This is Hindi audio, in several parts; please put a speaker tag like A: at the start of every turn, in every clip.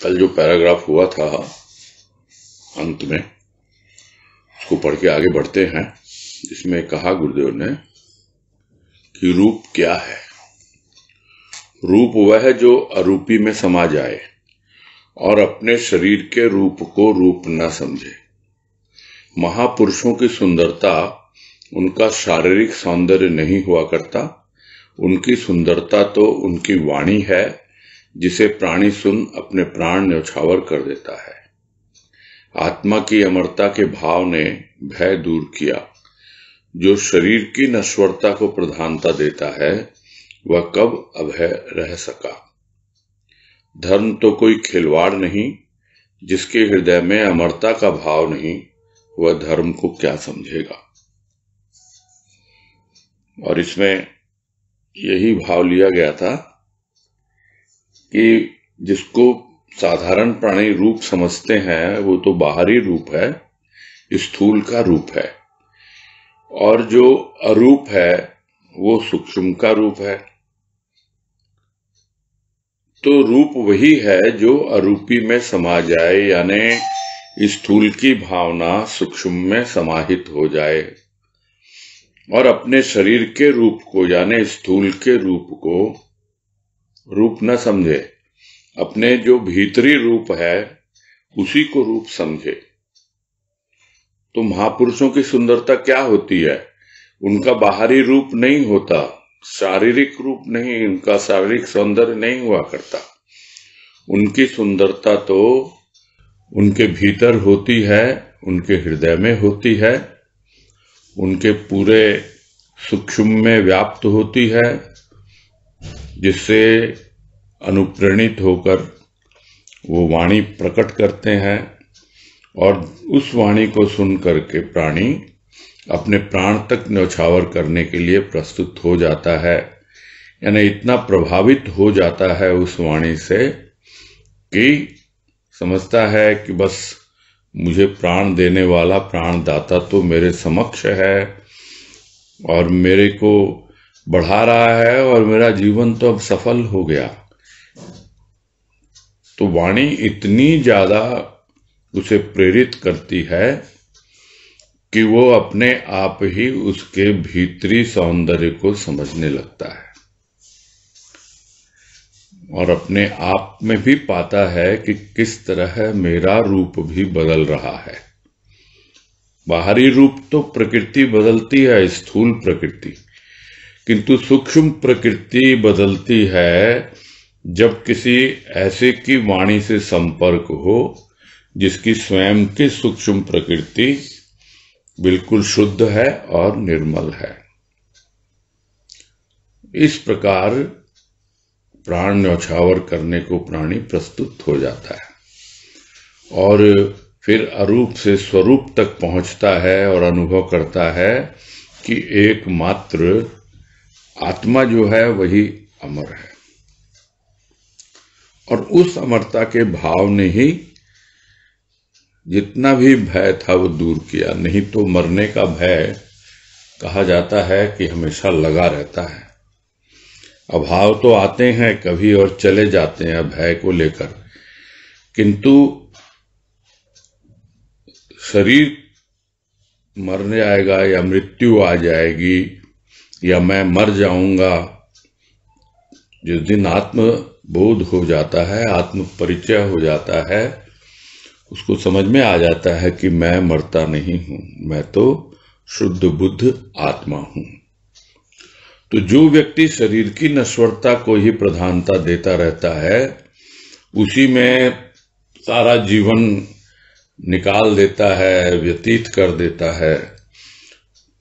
A: कल जो पैराग्राफ हुआ था अंत में, उसको पढ़ के आगे बढ़ते हैं। इसमें कहा गुरुदेव ने कि रूप क्या है। रूप वह है जो अरूपी में समा जाए और अपने शरीर के रूप को रूप न समझे। महापुरुषों की सुंदरता उनका शारीरिक सौंदर्य नहीं हुआ करता, उनकी सुंदरता तो उनकी वाणी है, जिसे प्राणी सुन अपने प्राण न्यौछावर कर देता है। आत्मा की अमरता के भाव ने भय दूर किया। जो शरीर की नश्वरता को प्रधानता देता है, वह कब अभय रह सका। धर्म तो कोई खिलवाड़ नहीं, जिसके हृदय में अमरता का भाव नहीं, वह धर्म को क्या समझेगा। और इसमें यही भाव लिया गया था कि जिसको साधारण प्राणी रूप समझते हैं, वो तो बाहरी रूप है, स्थूल का रूप है, और जो अरूप है वो सूक्ष्म का रूप है। तो रूप वही है जो अरूपी में समा जाए, यानी स्थूल की भावना सूक्ष्म में समाहित हो जाए और अपने शरीर के रूप को यानी स्थूल के रूप को रूप न समझे, अपने जो भीतरी रूप है उसी को रूप समझे। तो महापुरुषों की सुंदरता क्या होती है? उनका बाहरी रूप नहीं होता, शारीरिक रूप नहीं, उनका शारीरिक सौंदर्य नहीं हुआ करता। उनकी सुंदरता तो उनके भीतर होती है, उनके हृदय में होती है, उनके पूरे सूक्ष्म में व्याप्त होती है, जिससे अनुप्रेरित होकर वो वाणी प्रकट करते हैं और उस वाणी को सुन करके प्राणी अपने प्राण तक न्यौछावर करने के लिए प्रस्तुत हो जाता है। यानी इतना प्रभावित हो जाता है उस वाणी से कि समझता है कि बस मुझे प्राण देने वाला प्राणदाता तो मेरे समक्ष है और मेरे को बढ़ा रहा है और मेरा जीवन तो अब सफल हो गया। तो वाणी इतनी ज्यादा उसे प्रेरित करती है कि वो अपने आप ही उसके भीतरी सौंदर्य को समझने लगता है और अपने आप में भी पाता है कि किस तरह मेरा रूप भी बदल रहा है। बाहरी रूप तो प्रकृति बदलती है, स्थूल प्रकृति, किंतु सूक्ष्म प्रकृति बदलती है जब किसी ऐसे की वाणी से संपर्क हो जिसकी स्वयं की सूक्ष्म प्रकृति बिल्कुल शुद्ध है और निर्मल है। इस प्रकार प्राण न्यौछावर करने को प्राणी प्रस्तुत हो जाता है और फिर अरूप से स्वरूप तक पहुंचता है और अनुभव करता है कि एकमात्र आत्मा जो है वही अमर है। और उस अमरता के भाव ने ही जितना भी भय था वो दूर किया। नहीं तो मरने का भय कहा जाता है कि हमेशा लगा रहता है। अभाव तो आते हैं कभी और चले जाते हैं भय को लेकर, किंतु शरीर मरने आएगा या मृत्यु आ जाएगी या मैं मर जाऊंगा, जिस दिन आत्म बोध हो जाता है, आत्म परिचय हो जाता है, उसको समझ में आ जाता है कि मैं मरता नहीं हूं, मैं तो शुद्ध बुद्ध आत्मा हूं। तो जो व्यक्ति शरीर की नश्वरता को ही प्रधानता देता रहता है, उसी में सारा जीवन निकाल देता है, व्यतीत कर देता है,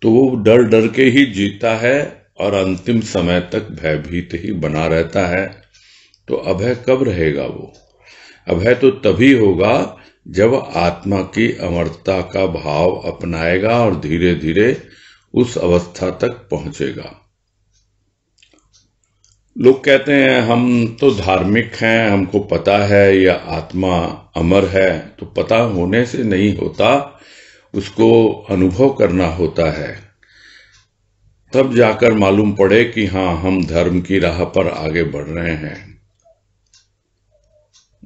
A: तो वो डर डर के ही जीता है और अंतिम समय तक भयभीत ही बना रहता है। तो अभय कब रहेगा वो? अभय तो तभी होगा जब आत्मा की अमरता का भाव अपनाएगा और धीरे धीरे उस अवस्था तक पहुंचेगा। लोग कहते हैं हम तो धार्मिक हैं, हमको पता है यह आत्मा अमर है। तो पता होने से नहीं होता, उसको अनुभव करना होता है, तब जाकर मालूम पड़े कि हाँ, हम धर्म की राह पर आगे बढ़ रहे हैं।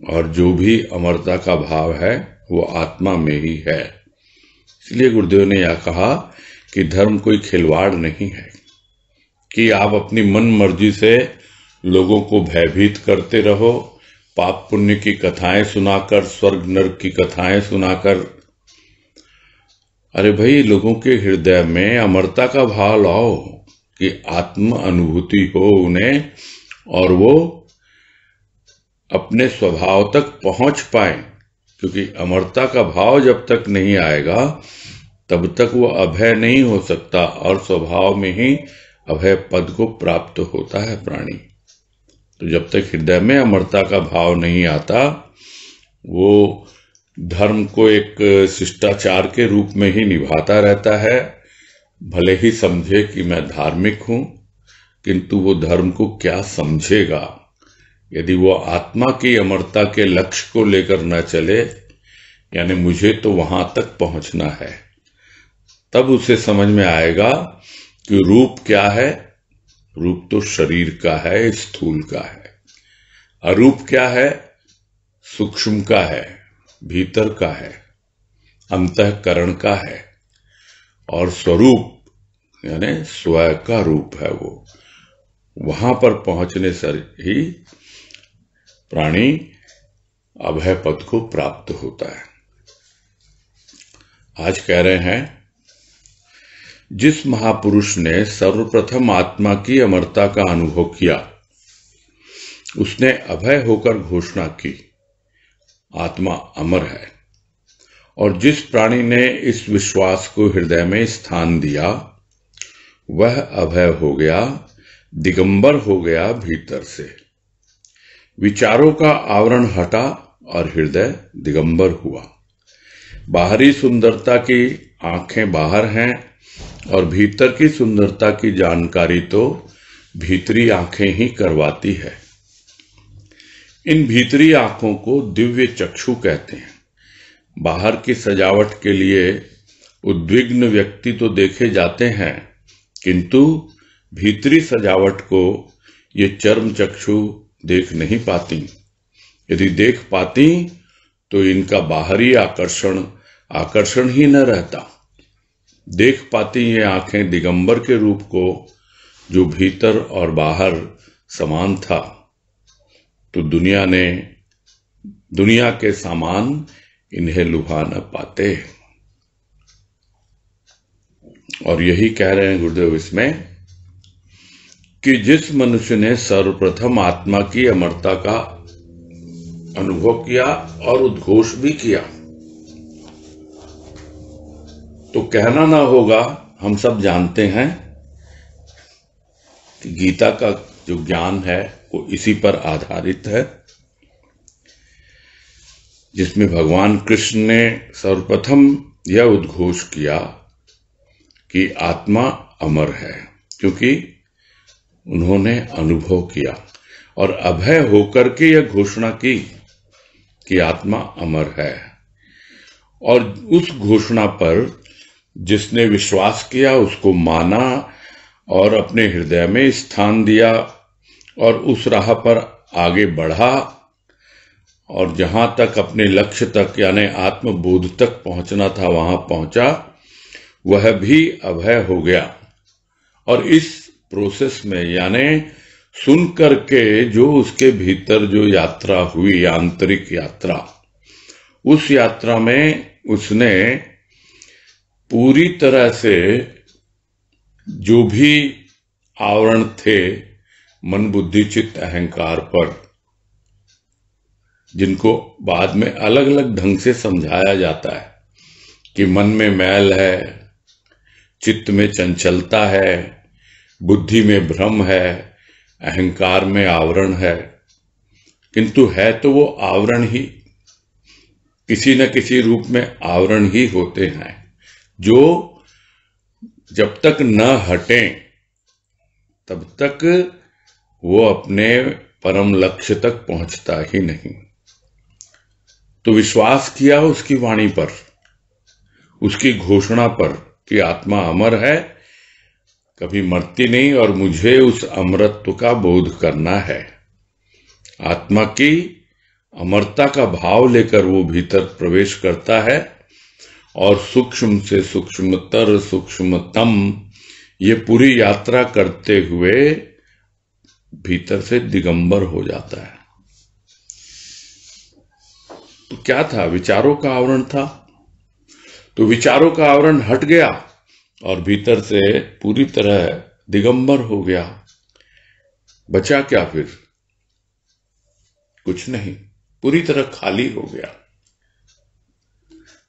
A: और जो भी अमरता का भाव है वो आत्मा में ही है। इसलिए गुरुदेव ने यह कहा कि धर्म कोई खिलवाड़ नहीं है कि आप अपनी मन मर्जी से लोगों को भयभीत करते रहो, पाप पुण्य की कथाएं सुनाकर, स्वर्ग नरक की कथाएं सुनाकर। अरे भाई, लोगों के हृदय में अमरता का भाव लाओ कि आत्म अनुभूति हो उन्हें और वो अपने स्वभाव तक पहुंच पाए, क्योंकि अमरता का भाव जब तक नहीं आएगा तब तक वो अभय नहीं हो सकता, और स्वभाव में ही अभय पद को प्राप्त होता है प्राणी। तो जब तक हृदय में अमरता का भाव नहीं आता, वो धर्म को एक शिष्टाचार के रूप में ही निभाता रहता है। भले ही समझे कि मैं धार्मिक हूं, किंतु वो धर्म को क्या समझेगा यदि वो आत्मा की अमरता के लक्ष्य को लेकर न चले, यानी मुझे तो वहां तक पहुंचना है। तब उसे समझ में आएगा कि रूप क्या है। रूप तो शरीर का है, स्थूल का है। अरूप क्या है? सूक्ष्म का है, भीतर का है, अंतःकरण का है। और स्वरूप यानी स्वयं का रूप है वो। वहां पर पहुंचने से ही प्राणी अभय पद को प्राप्त होता है। आज कह रहे हैं, जिस महापुरुष ने सर्वप्रथम आत्मा की अमरता का अनुभव किया, उसने अभय होकर घोषणा की, आत्मा अमर है। और जिस प्राणी ने इस विश्वास को हृदय में स्थान दिया, वह अभय हो गया, दिगंबर हो गया भीतर से। विचारों का आवरण हटा और हृदय दिगंबर हुआ। बाहरी सुंदरता की आंखें बाहर हैं और भीतर की सुंदरता की जानकारी तो भीतरी आंखें ही करवाती है। इन भीतरी आंखों को दिव्य चक्षु कहते हैं। बाहर की सजावट के लिए उद्विग्न व्यक्ति तो देखे जाते हैं, किंतु भीतरी सजावट को ये चर्म चक्षु देख नहीं पाती। यदि देख पाती तो इनका बाहरी आकर्षण ही न रहता। देख पाती ये आंखें दिगंबर के रूप को, जो भीतर और बाहर समान था। तो दुनिया के सामान इन्हें लुभा न पाते। और यही कह रहे हैं गुरुदेव इसमें कि जिस मनुष्य ने सर्वप्रथम आत्मा की अमरता का अनुभव किया और उद्घोष भी किया, तो कहना ना होगा, हम सब जानते हैं कि गीता का जो ज्ञान है वो इसी पर आधारित है, जिसमें भगवान कृष्ण ने सर्वप्रथम यह उद्घोष किया कि आत्मा अमर है, क्योंकि उन्होंने अनुभव किया और अभय होकर के यह घोषणा की कि आत्मा अमर है। और उस घोषणा पर जिसने विश्वास किया, उसको माना और अपने हृदय में स्थान दिया और उस राह पर आगे बढ़ा और जहां तक अपने लक्ष्य तक यानी आत्मबोध तक पहुंचना था वहां पहुंचा, वह भी अभय हो गया। और इस प्रोसेस में यानी सुन करके जो उसके भीतर जो यात्रा हुई, आंतरिक यात्रा, उस यात्रा में उसने पूरी तरह से जो भी आवरण थे मन बुद्धि चित्त अहंकार पर, जिनको बाद में अलग अलग ढंग से समझाया जाता है कि मन में मैल है, चित्त में चंचलता है, बुद्धि में भ्रम है, अहंकार में आवरण है, किंतु है तो वो आवरण ही, किसी न किसी रूप में आवरण ही होते हैं, जो जब तक न हटें तब तक वो अपने परम लक्ष्य तक पहुंचता ही नहीं। तो विश्वास किया उसकी वाणी पर, उसकी घोषणा पर कि आत्मा अमर है, कभी मरती नहीं और मुझे उस अमरत्व का बोध करना है। आत्मा की अमरता का भाव लेकर वो भीतर प्रवेश करता है और सूक्ष्म से सूक्ष्मतर सूक्ष्मतम ये पूरी यात्रा करते हुए भीतर से दिगंबर हो जाता है। तो क्या था? विचारों का आवरण था। तो विचारों का आवरण हट गया और भीतर से पूरी तरह दिगंबर हो गया। बचा क्या फिर? कुछ नहीं, पूरी तरह खाली हो गया।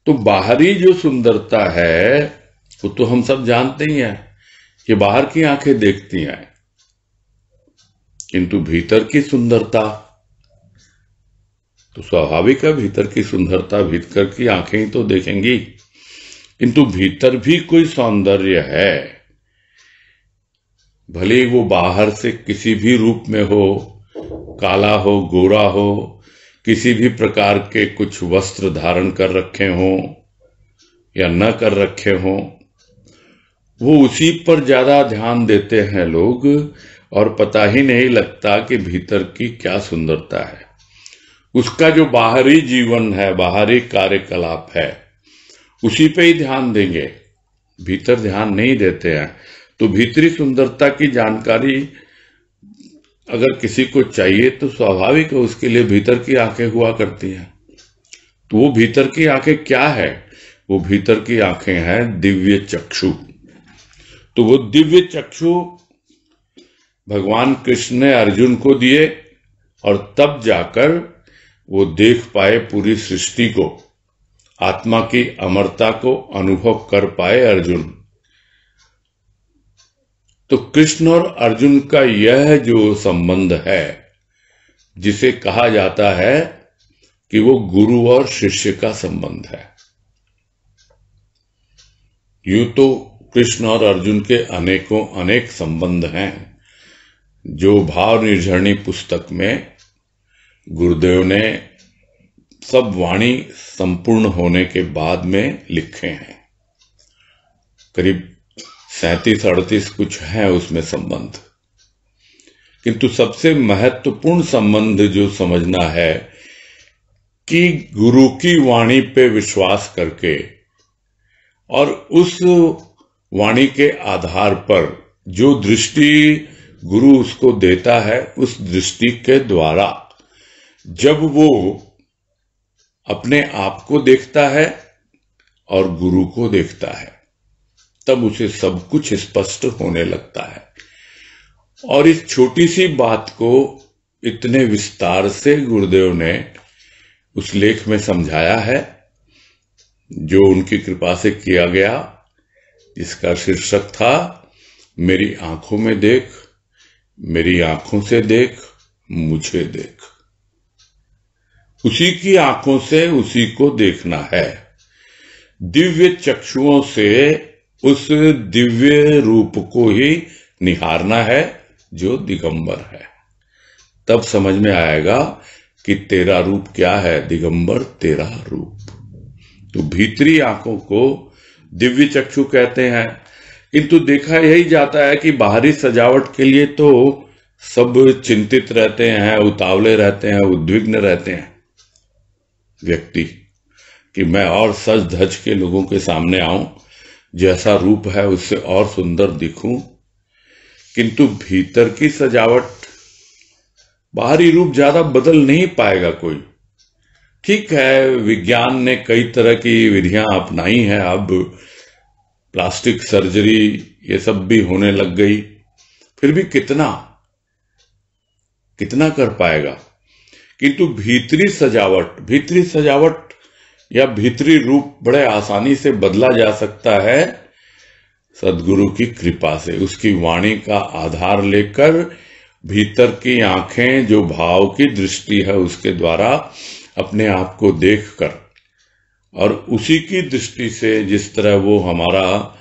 A: तो बाहरी जो सुंदरता है वो तो हम सब जानते ही हैं कि बाहर की आंखें देखती हैं, किंतु भीतर की सुंदरता तो स्वाभाविक है। भीतर की सुंदरता भीतर की आंखें ही तो देखेंगी, किंतु भीतर भी कोई सौंदर्य है। भले ही वो बाहर से किसी भी रूप में हो, काला हो, गोरा हो, किसी भी प्रकार के कुछ वस्त्र धारण कर रखे हों या न कर रखे हों, वो उसी पर ज्यादा ध्यान देते हैं लोग और पता ही नहीं लगता कि भीतर की क्या सुंदरता है। उसका जो बाहरी जीवन है, बाहरी कार्यकलाप है, उसी पे ही ध्यान देंगे, भीतर ध्यान नहीं देते हैं। तो भीतरी सुंदरता की जानकारी अगर किसी को चाहिए तो स्वाभाविक है उसके लिए भीतर की आंखें हुआ करती हैं। तो वो भीतर की आंखें क्या है? वो भीतर की आंखें हैं दिव्य चक्षु। तो वो दिव्य चक्षु भगवान कृष्ण ने अर्जुन को दिए और तब जाकर वो देख पाए पूरी सृष्टि को, आत्मा की अमरता को अनुभव कर पाए अर्जुन। तो कृष्ण और अर्जुन का यह जो संबंध है, जिसे कहा जाता है कि वो गुरु और शिष्य का संबंध है। यूं तो कृष्ण और अर्जुन के अनेकों अनेक संबंध हैं जो भाव निर्झरणी पुस्तक में गुरुदेव ने सब वाणी संपूर्ण होने के बाद में लिखे हैं। करीब 37-38 कुछ है उसमें संबंध, किंतु सबसे महत्वपूर्ण संबंध जो समझना है कि गुरु की वाणी पे विश्वास करके और उस वाणी के आधार पर जो दृष्टि गुरु उसको देता है, उस दृष्टि के द्वारा जब वो अपने आप को देखता है और गुरु को देखता है, तब उसे सब कुछ स्पष्ट होने लगता है। और इस छोटी सी बात को इतने विस्तार से गुरुदेव ने उस लेख में समझाया है जो उनकी कृपा से किया गया, जिसका शीर्षक था मेरी आंखों में देख, मेरी आंखों से देख, मुझे देख। उसी की आंखों से उसी को देखना है, दिव्य चक्षुओं से उस दिव्य रूप को ही निहारना है जो दिगंबर है। तब समझ में आएगा कि तेरा रूप क्या है, दिगंबर तेरा रूप। तो भीतरी आंखों को दिव्य चक्षु कहते हैं। किंतु देखा यही जाता है कि बाहरी सजावट के लिए तो सब चिंतित रहते हैं, उतावले रहते हैं, उद्विग्न रहते हैं व्यक्ति कि मैं और सज धज के लोगों के सामने आऊं, जैसा रूप है उससे और सुंदर दिखूं। किंतु भीतर की सजावट, बाहरी रूप ज्यादा बदल नहीं पाएगा कोई। ठीक है, विज्ञान ने कई तरह की विधियां अपनाई हैं, अब प्लास्टिक सर्जरी ये सब भी होने लग गई, फिर भी कितना कर पाएगा। किंतु भीतरी सजावट या भीतरी रूप बड़े आसानी से बदला जा सकता है सद्गुरु की कृपा से। उसकी वाणी का आधार लेकर भीतर की आंखें जो भाव की दृष्टि है उसके द्वारा अपने आप को देखकर, और उसी की दृष्टि से जिस तरह वो हमारा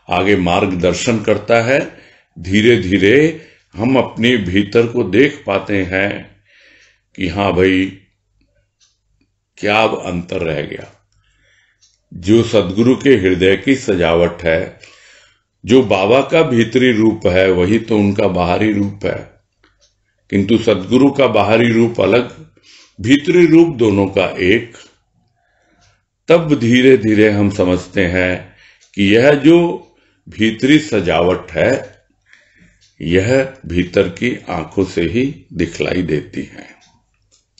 A: आगे मार्गदर्शन करता है, धीरे धीरे हम अपने भीतर को देख पाते हैं कि हाँ भाई, क्या अब अंतर रह गया। जो सद्गुरु के हृदय की सजावट है, जो बाबा का भीतरी रूप है, वही तो उनका बाहरी रूप है। किंतु सद्गुरु का बाहरी रूप अलग भीतरी रूप दोनों का एक। तब धीरे धीरे हम समझते हैं कि यह जो भीतरी सजावट है यह भीतर की आंखों से ही दिखलाई देती है।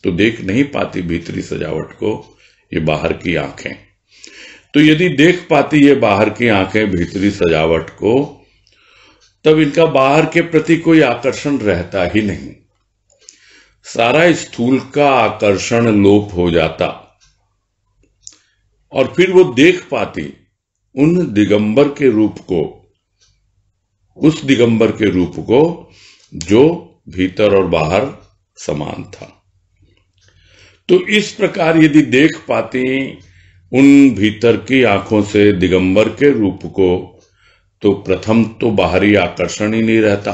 A: तो देख नहीं पाती भीतरी सजावट को ये बाहर की आंखें। तो यदि देख पाती ये बाहर की आंखें भीतरी सजावट को, तब इनका बाहर के प्रति कोई आकर्षण रहता ही नहीं। सारा स्थूल का आकर्षण लोप हो जाता और फिर वो देख पाती उन दिगंबर के रूप को, उस दिगंबर के रूप को जो भीतर और बाहर समान था। तो इस प्रकार यदि देख पाती उन भीतर की आंखों से दिगंबर के रूप को, तो प्रथम तो बाहरी आकर्षण ही नहीं रहता।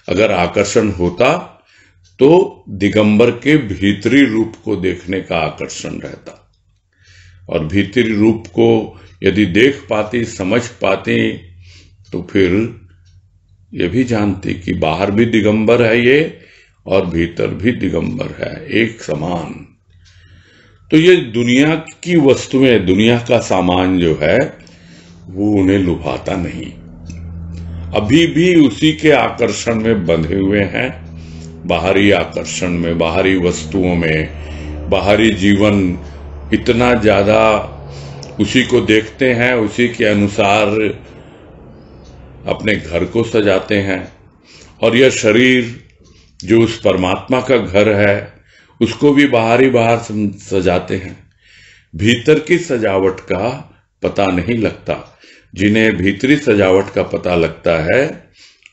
A: अगर आकर्षण होता तो दिगंबर के भीतरी रूप को देखने का आकर्षण रहता। और भीतरी रूप को यदि देख पाती, समझ पाती, तो फिर ये भी जानती कि बाहर भी दिगंबर है ये और भीतर भी दिगंबर है, एक समान। तो ये दुनिया की वस्तुएं, दुनिया का सामान जो है वो उन्हें लुभाता नहीं। अभी भी उसी के आकर्षण में बंधे हुए हैं, बाहरी आकर्षण में, बाहरी वस्तुओं में। बाहरी जीवन इतना ज्यादा उसी को देखते हैं, उसी के अनुसार अपने घर को सजाते हैं। और यह शरीर जो उस परमात्मा का घर है उसको भी बाहर ही बाहर सजाते हैं। भीतर की सजावट का पता नहीं लगता। जिन्हें भीतरी सजावट का पता लगता है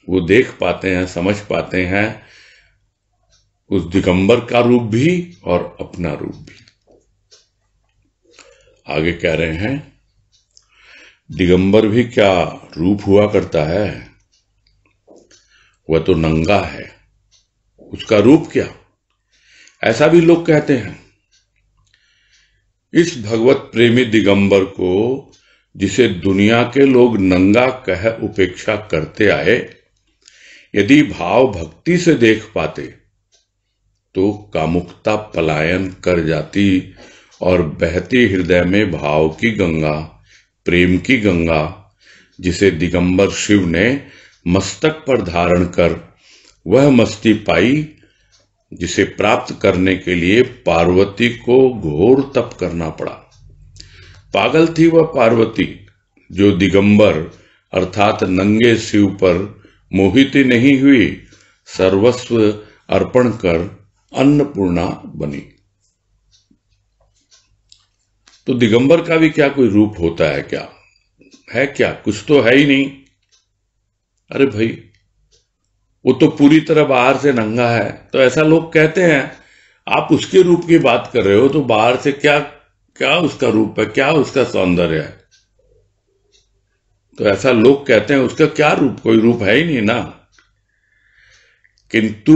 A: वो देख पाते हैं, समझ पाते हैं उस दिगंबर का रूप भी और अपना रूप भी। आगे कह रहे हैं, दिगंबर भी क्या रूप हुआ करता है, वह तो नंगा है, उसका रूप क्या, ऐसा भी लोग कहते हैं। इस भगवत प्रेमी दिगंबर को जिसे दुनिया के लोग नंगा कह उपेक्षा करते आए, यदि भाव भक्ति से देख पाते तो कामुकता पलायन कर जाती और बहती हृदय में भाव की गंगा, प्रेम की गंगा, जिसे दिगंबर शिव ने मस्तक पर धारण कर वह मस्ती पाई जिसे प्राप्त करने के लिए पार्वती को घोर तप करना पड़ा। पागल थी वह पार्वती जो दिगंबर अर्थात नंगे शिव पर मोहित नहीं हुई, सर्वस्व अर्पण कर अन्नपूर्णा बनी। तो दिगंबर का भी क्या कोई रूप होता है क्या? है क्या? कुछ तो है ही नहीं। अरे भाई, वो तो पूरी तरह बाहर से नंगा है। तो ऐसा लोग कहते हैं। आप उसके रूप की बात कर रहे हो तो बाहर से क्या क्या उसका रूप है, क्या उसका सौंदर्य है? तो ऐसा लोग कहते हैं, उसका क्या रूप? कोई रूप है ही नहीं ना। किंतु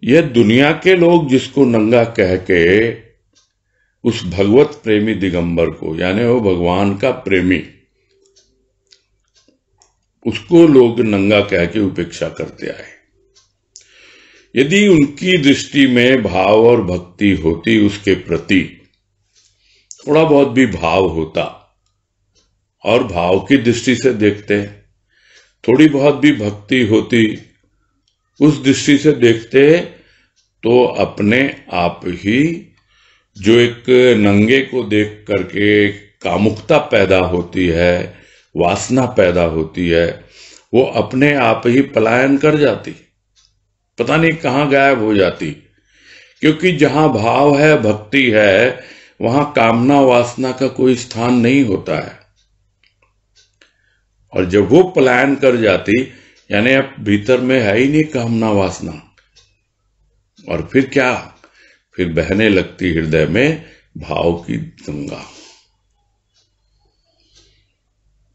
A: यह दुनिया के लोग जिसको नंगा कह के उस भगवत प्रेमी दिगंबर को, यानी वो भगवान का प्रेमी, उसको लोग नंगा कह के उपेक्षा करते आए। यदि उनकी दृष्टि में भाव और भक्ति होती, उसके प्रति थोड़ा बहुत भी भाव होता और भाव की दृष्टि से देखते, थोड़ी बहुत भी भक्ति होती, उस दृष्टि से देखते, तो अपने आप ही जो एक नंगे को देख करके कामुकता पैदा होती है, वासना पैदा होती है, वो अपने आप ही पलायन कर जाती, पता नहीं कहां गायब हो जाती। क्योंकि जहां भाव है, भक्ति है, वहां कामना वासना का कोई स्थान नहीं होता है। और जब वो पलायन कर जाती, यानी अब भीतर में है ही नहीं कामना वासना, और फिर क्या? फिर बहने लगती हृदय में भाव की गंगा,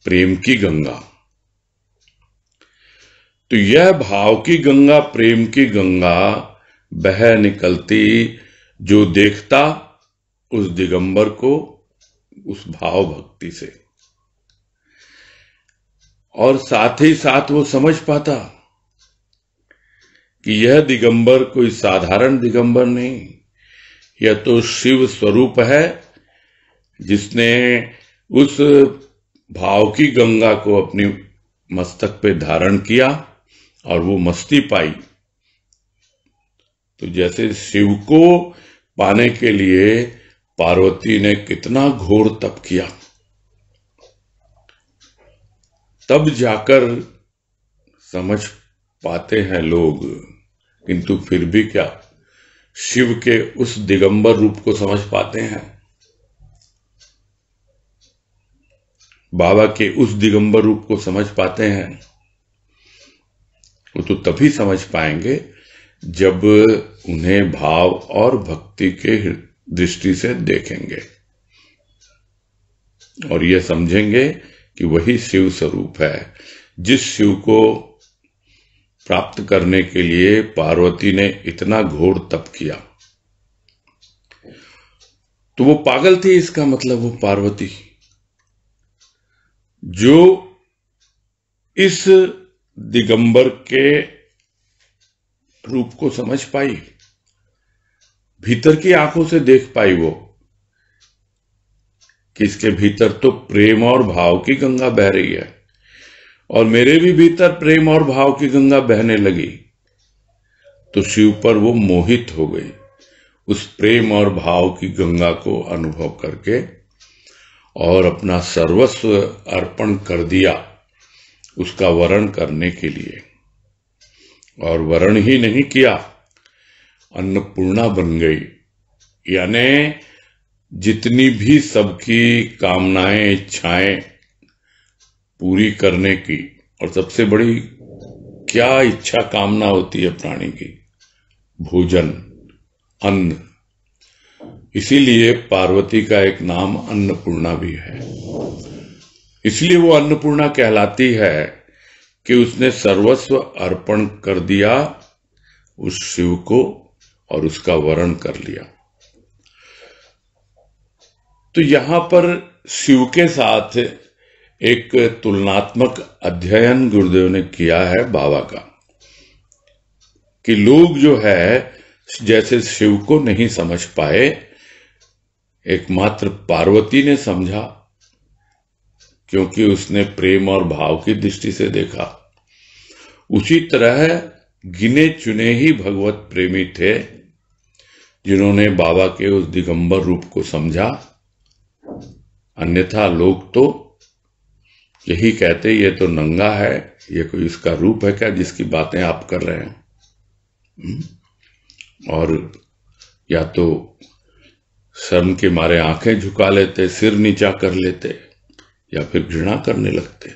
A: प्रेम की गंगा। तो यह भाव की गंगा, प्रेम की गंगा बह निकलती जो देखता उस दिगंबर को उस भाव भक्ति से, और साथ ही साथ वो समझ पाता कि यह दिगंबर कोई साधारण दिगंबर नहीं, यह तो शिव स्वरूप है, जिसने उस भाव की गंगा को अपनी मस्तक पे धारण किया और वो मस्ती पाई। तो जैसे शिव को पाने के लिए पार्वती ने कितना घोर तप किया, तब जाकर समझ पाते हैं लोग, किंतु फिर भी क्या शिव के उस दिगंबर रूप को समझ पाते हैं? बाबा के उस दिगंबर रूप को समझ पाते हैं? वो तो तभी समझ पाएंगे जब उन्हें भाव और भक्ति के दृष्टि से देखेंगे और ये समझेंगे कि वही शिव स्वरूप है, जिस शिव को प्राप्त करने के लिए पार्वती ने इतना घोर तप किया। तो वो पागल थी, इसका मतलब वो पार्वती, जो इस दिगंबर के रूप को समझ पाई, भीतर की आंखों से देख पाई वो कि इसके भीतर तो प्रेम और भाव की गंगा बह रही है, और मेरे भी भीतर प्रेम और भाव की गंगा बहने लगी। तो शिव पर वो मोहित हो गई, उस प्रेम और भाव की गंगा को अनुभव करके, और अपना सर्वस्व अर्पण कर दिया उसका वरण करने के लिए। और वरण ही नहीं किया, अन्नपूर्णा बन गई, यानी जितनी भी सबकी कामनाएं, इच्छाएं पूरी करने की, और सबसे बड़ी क्या इच्छा कामना होती है प्राणी की? भोजन, अन्न। इसीलिए पार्वती का एक नाम अन्नपूर्णा भी है। इसलिए वो अन्नपूर्णा कहलाती है कि उसने सर्वस्व अर्पण कर दिया उस शिव को और उसका वरण कर लिया। तो यहां पर शिव के साथ एक तुलनात्मक अध्ययन गुरुदेव ने किया है बाबा का, कि लोग जो है जैसे शिव को नहीं समझ पाए, एकमात्र पार्वती ने समझा, क्योंकि उसने प्रेम और भाव की दृष्टि से देखा। उसी तरह गिने चुने ही भगवत प्रेमी थे जिन्होंने बाबा के उस दिगंबर रूप को समझा, अन्यथा लोग तो यही कहते, ये तो नंगा है, ये कोई इसका रूप है क्या जिसकी बातें आप कर रहे हैं? और या तो शर्म के मारे आंखें झुका लेते, सिर नीचा कर लेते, या फिर घृणा करने लगते।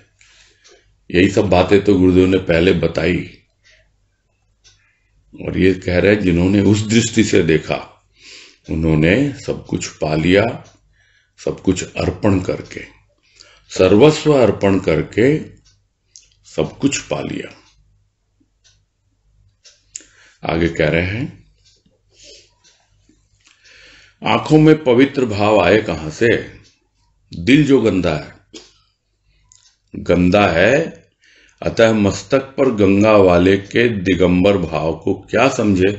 A: यही सब बातें तो गुरुदेव ने पहले बताई, और ये कह रहे जिन्होंने उस दृष्टि से देखा, उन्होंने सब कुछ पा लिया, सब कुछ अर्पण करके, सर्वस्व अर्पण करके सब कुछ पा लिया। आगे कह रहे हैं, आंखों में पवित्र भाव आए कहां से? दिल जो गंदा है, अतः मस्तक पर गंगा वाले के दिगंबर भाव को क्या समझे?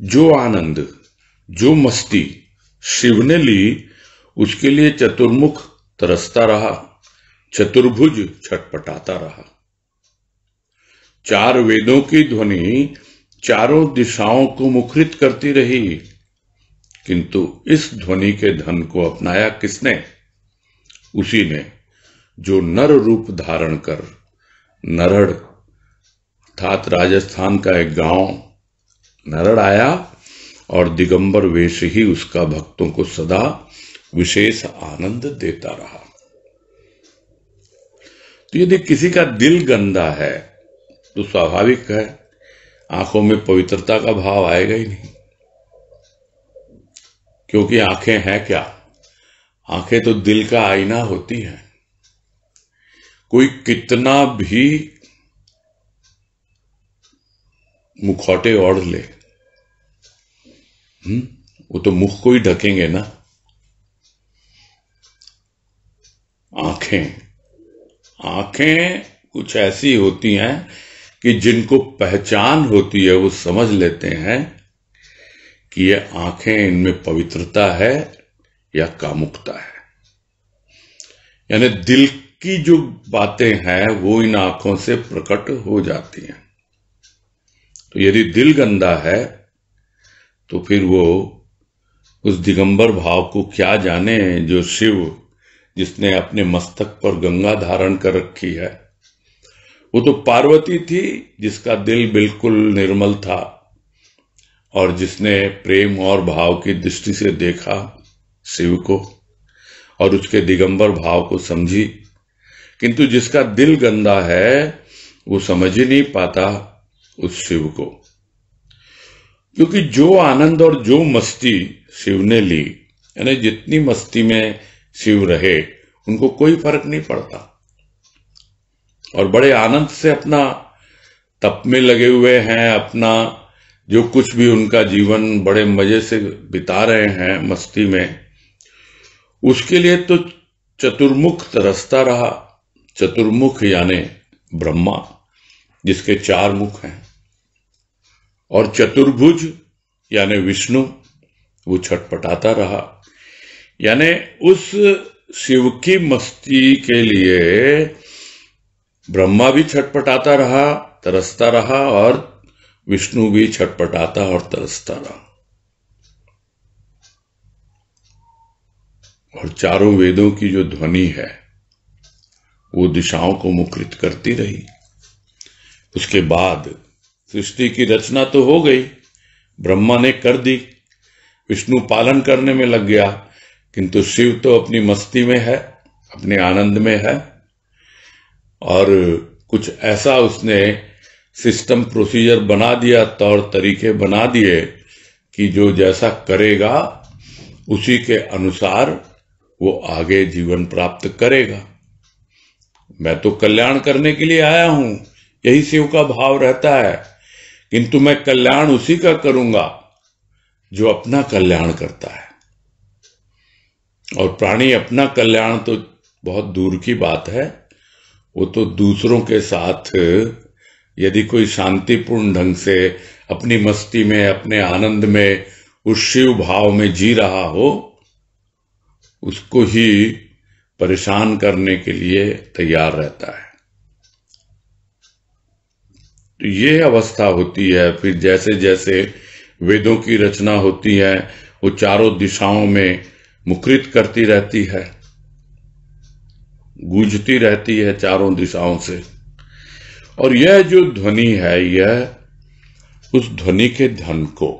A: जो आनंद, जो मस्ती शिव ने ली, उसके लिए चतुर्मुख तरसता रहा, चतुर्भुज छटपटाता रहा। चार वेदों की ध्वनि चारों दिशाओं को मुखरित करती रही, किंतु इस ध्वनि के धन को अपनाया किसने? उसी ने जो नर रूप धारण कर नरड़ अर्थात राजस्थान का एक गांव नरड़ आया, और दिगंबर वेश ही उसका भक्तों को सदा विशेष आनंद देता रहा। तो यदि किसी का दिल गंदा है तो स्वाभाविक है आंखों में पवित्रता का भाव आएगा ही नहीं, क्योंकि आंखें हैं क्या? आंखें तो दिल का आईना होती हैं। कोई कितना भी मुखौटे ओढ़ ले, वो तो मुख को ही ढकेंगे ना। आंखें कुछ ऐसी होती हैं कि जिनको पहचान होती है वो समझ लेते हैं कि ये आंखें, इनमें पवित्रता है या कामुकता है। यानी दिल की जो बातें हैं वो इन आंखों से प्रकट हो जाती हैं। तो यदि दिल गंदा है तो फिर वो उस दिगंबर भाव को क्या जाने जो शिव, जिसने अपने मस्तक पर गंगा धारण कर रखी है। वो तो पार्वती थी जिसका दिल बिल्कुल निर्मल था और जिसने प्रेम और भाव की दृष्टि से देखा शिव को और उसके दिगंबर भाव को समझी। किंतु जिसका दिल गंदा है वो समझ ही नहीं पाता उस शिव को, क्योंकि जो आनंद और जो मस्ती शिव ने ली, यानी जितनी मस्ती में शिव रहे, उनको कोई फर्क नहीं पड़ता और बड़े आनंद से अपना तप में लगे हुए हैं। अपना जो कुछ भी उनका जीवन बड़े मजे से बिता रहे हैं मस्ती में, उसके लिए तो चतुर्मुख तरसता रहा। चतुर्मुख यानी ब्रह्मा, जिसके 4 मुख हैं, और चतुर्भुज यानी विष्णु, वो छटपटाता रहा। यानी उस शिव की मस्ती के लिए ब्रह्मा भी छटपटाता रहा, तरसता रहा, और विष्णु भी छटपटाता और तरसता रहा। और चारों वेदों की जो ध्वनि है वो दिशाओं को मुखरित करती रही। उसके बाद सृष्टि की रचना तो हो गई, ब्रह्मा ने कर दी, विष्णु पालन करने में लग गया, किंतु शिव तो अपनी मस्ती में है, अपने आनंद में है। और कुछ ऐसा उसने सिस्टम प्रोसीजर बना दिया, तौर तरीके बना दिए कि जो जैसा करेगा उसी के अनुसार वो आगे जीवन प्राप्त करेगा। मैं तो कल्याण करने के लिए आया हूं, यही शिव का भाव रहता है, किंतु मैं कल्याण उसी का करूंगा जो अपना कल्याण करता है। और प्राणी अपना कल्याण तो बहुत दूर की बात है, वो तो दूसरों के साथ यदि कोई शांतिपूर्ण ढंग से अपनी मस्ती में, अपने आनंद में, उस शिव भाव में जी रहा हो, उसको ही परेशान करने के लिए तैयार रहता है। तो ये अवस्था होती है। फिर जैसे जैसे वेदों की रचना होती है, वो चारों दिशाओं में मुखरित करती रहती है, गूंजती रहती है चारों दिशाओं से। और यह जो ध्वनि है, यह उस ध्वनि के धन को,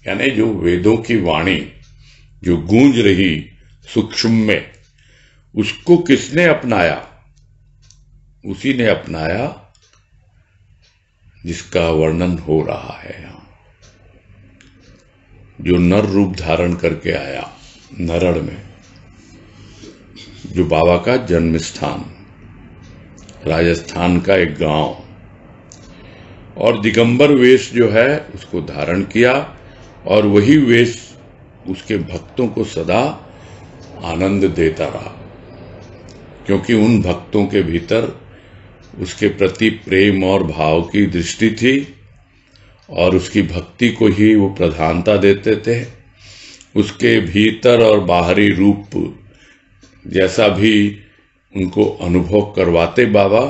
A: यानी जो वेदों की वाणी जो गूंज रही सूक्ष्म में, उसको किसने अपनाया? उसी ने अपनाया जिसका वर्णन हो रहा है यहां, जो नर रूप धारण करके आया नरड़ में, जो बाबा का जन्म स्थान, राजस्थान का एक गांव, और दिगंबर वेश जो है उसको धारण किया, और वही वेश उसके भक्तों को सदा आनंद देता रहा, क्योंकि उन भक्तों के भीतर उसके प्रति प्रेम और भाव की दृष्टि थी, और उसकी भक्ति को ही वो प्रधानता देते थे। उसके भीतर और बाहरी रूप जैसा भी उनको अनुभव करवाते बाबा,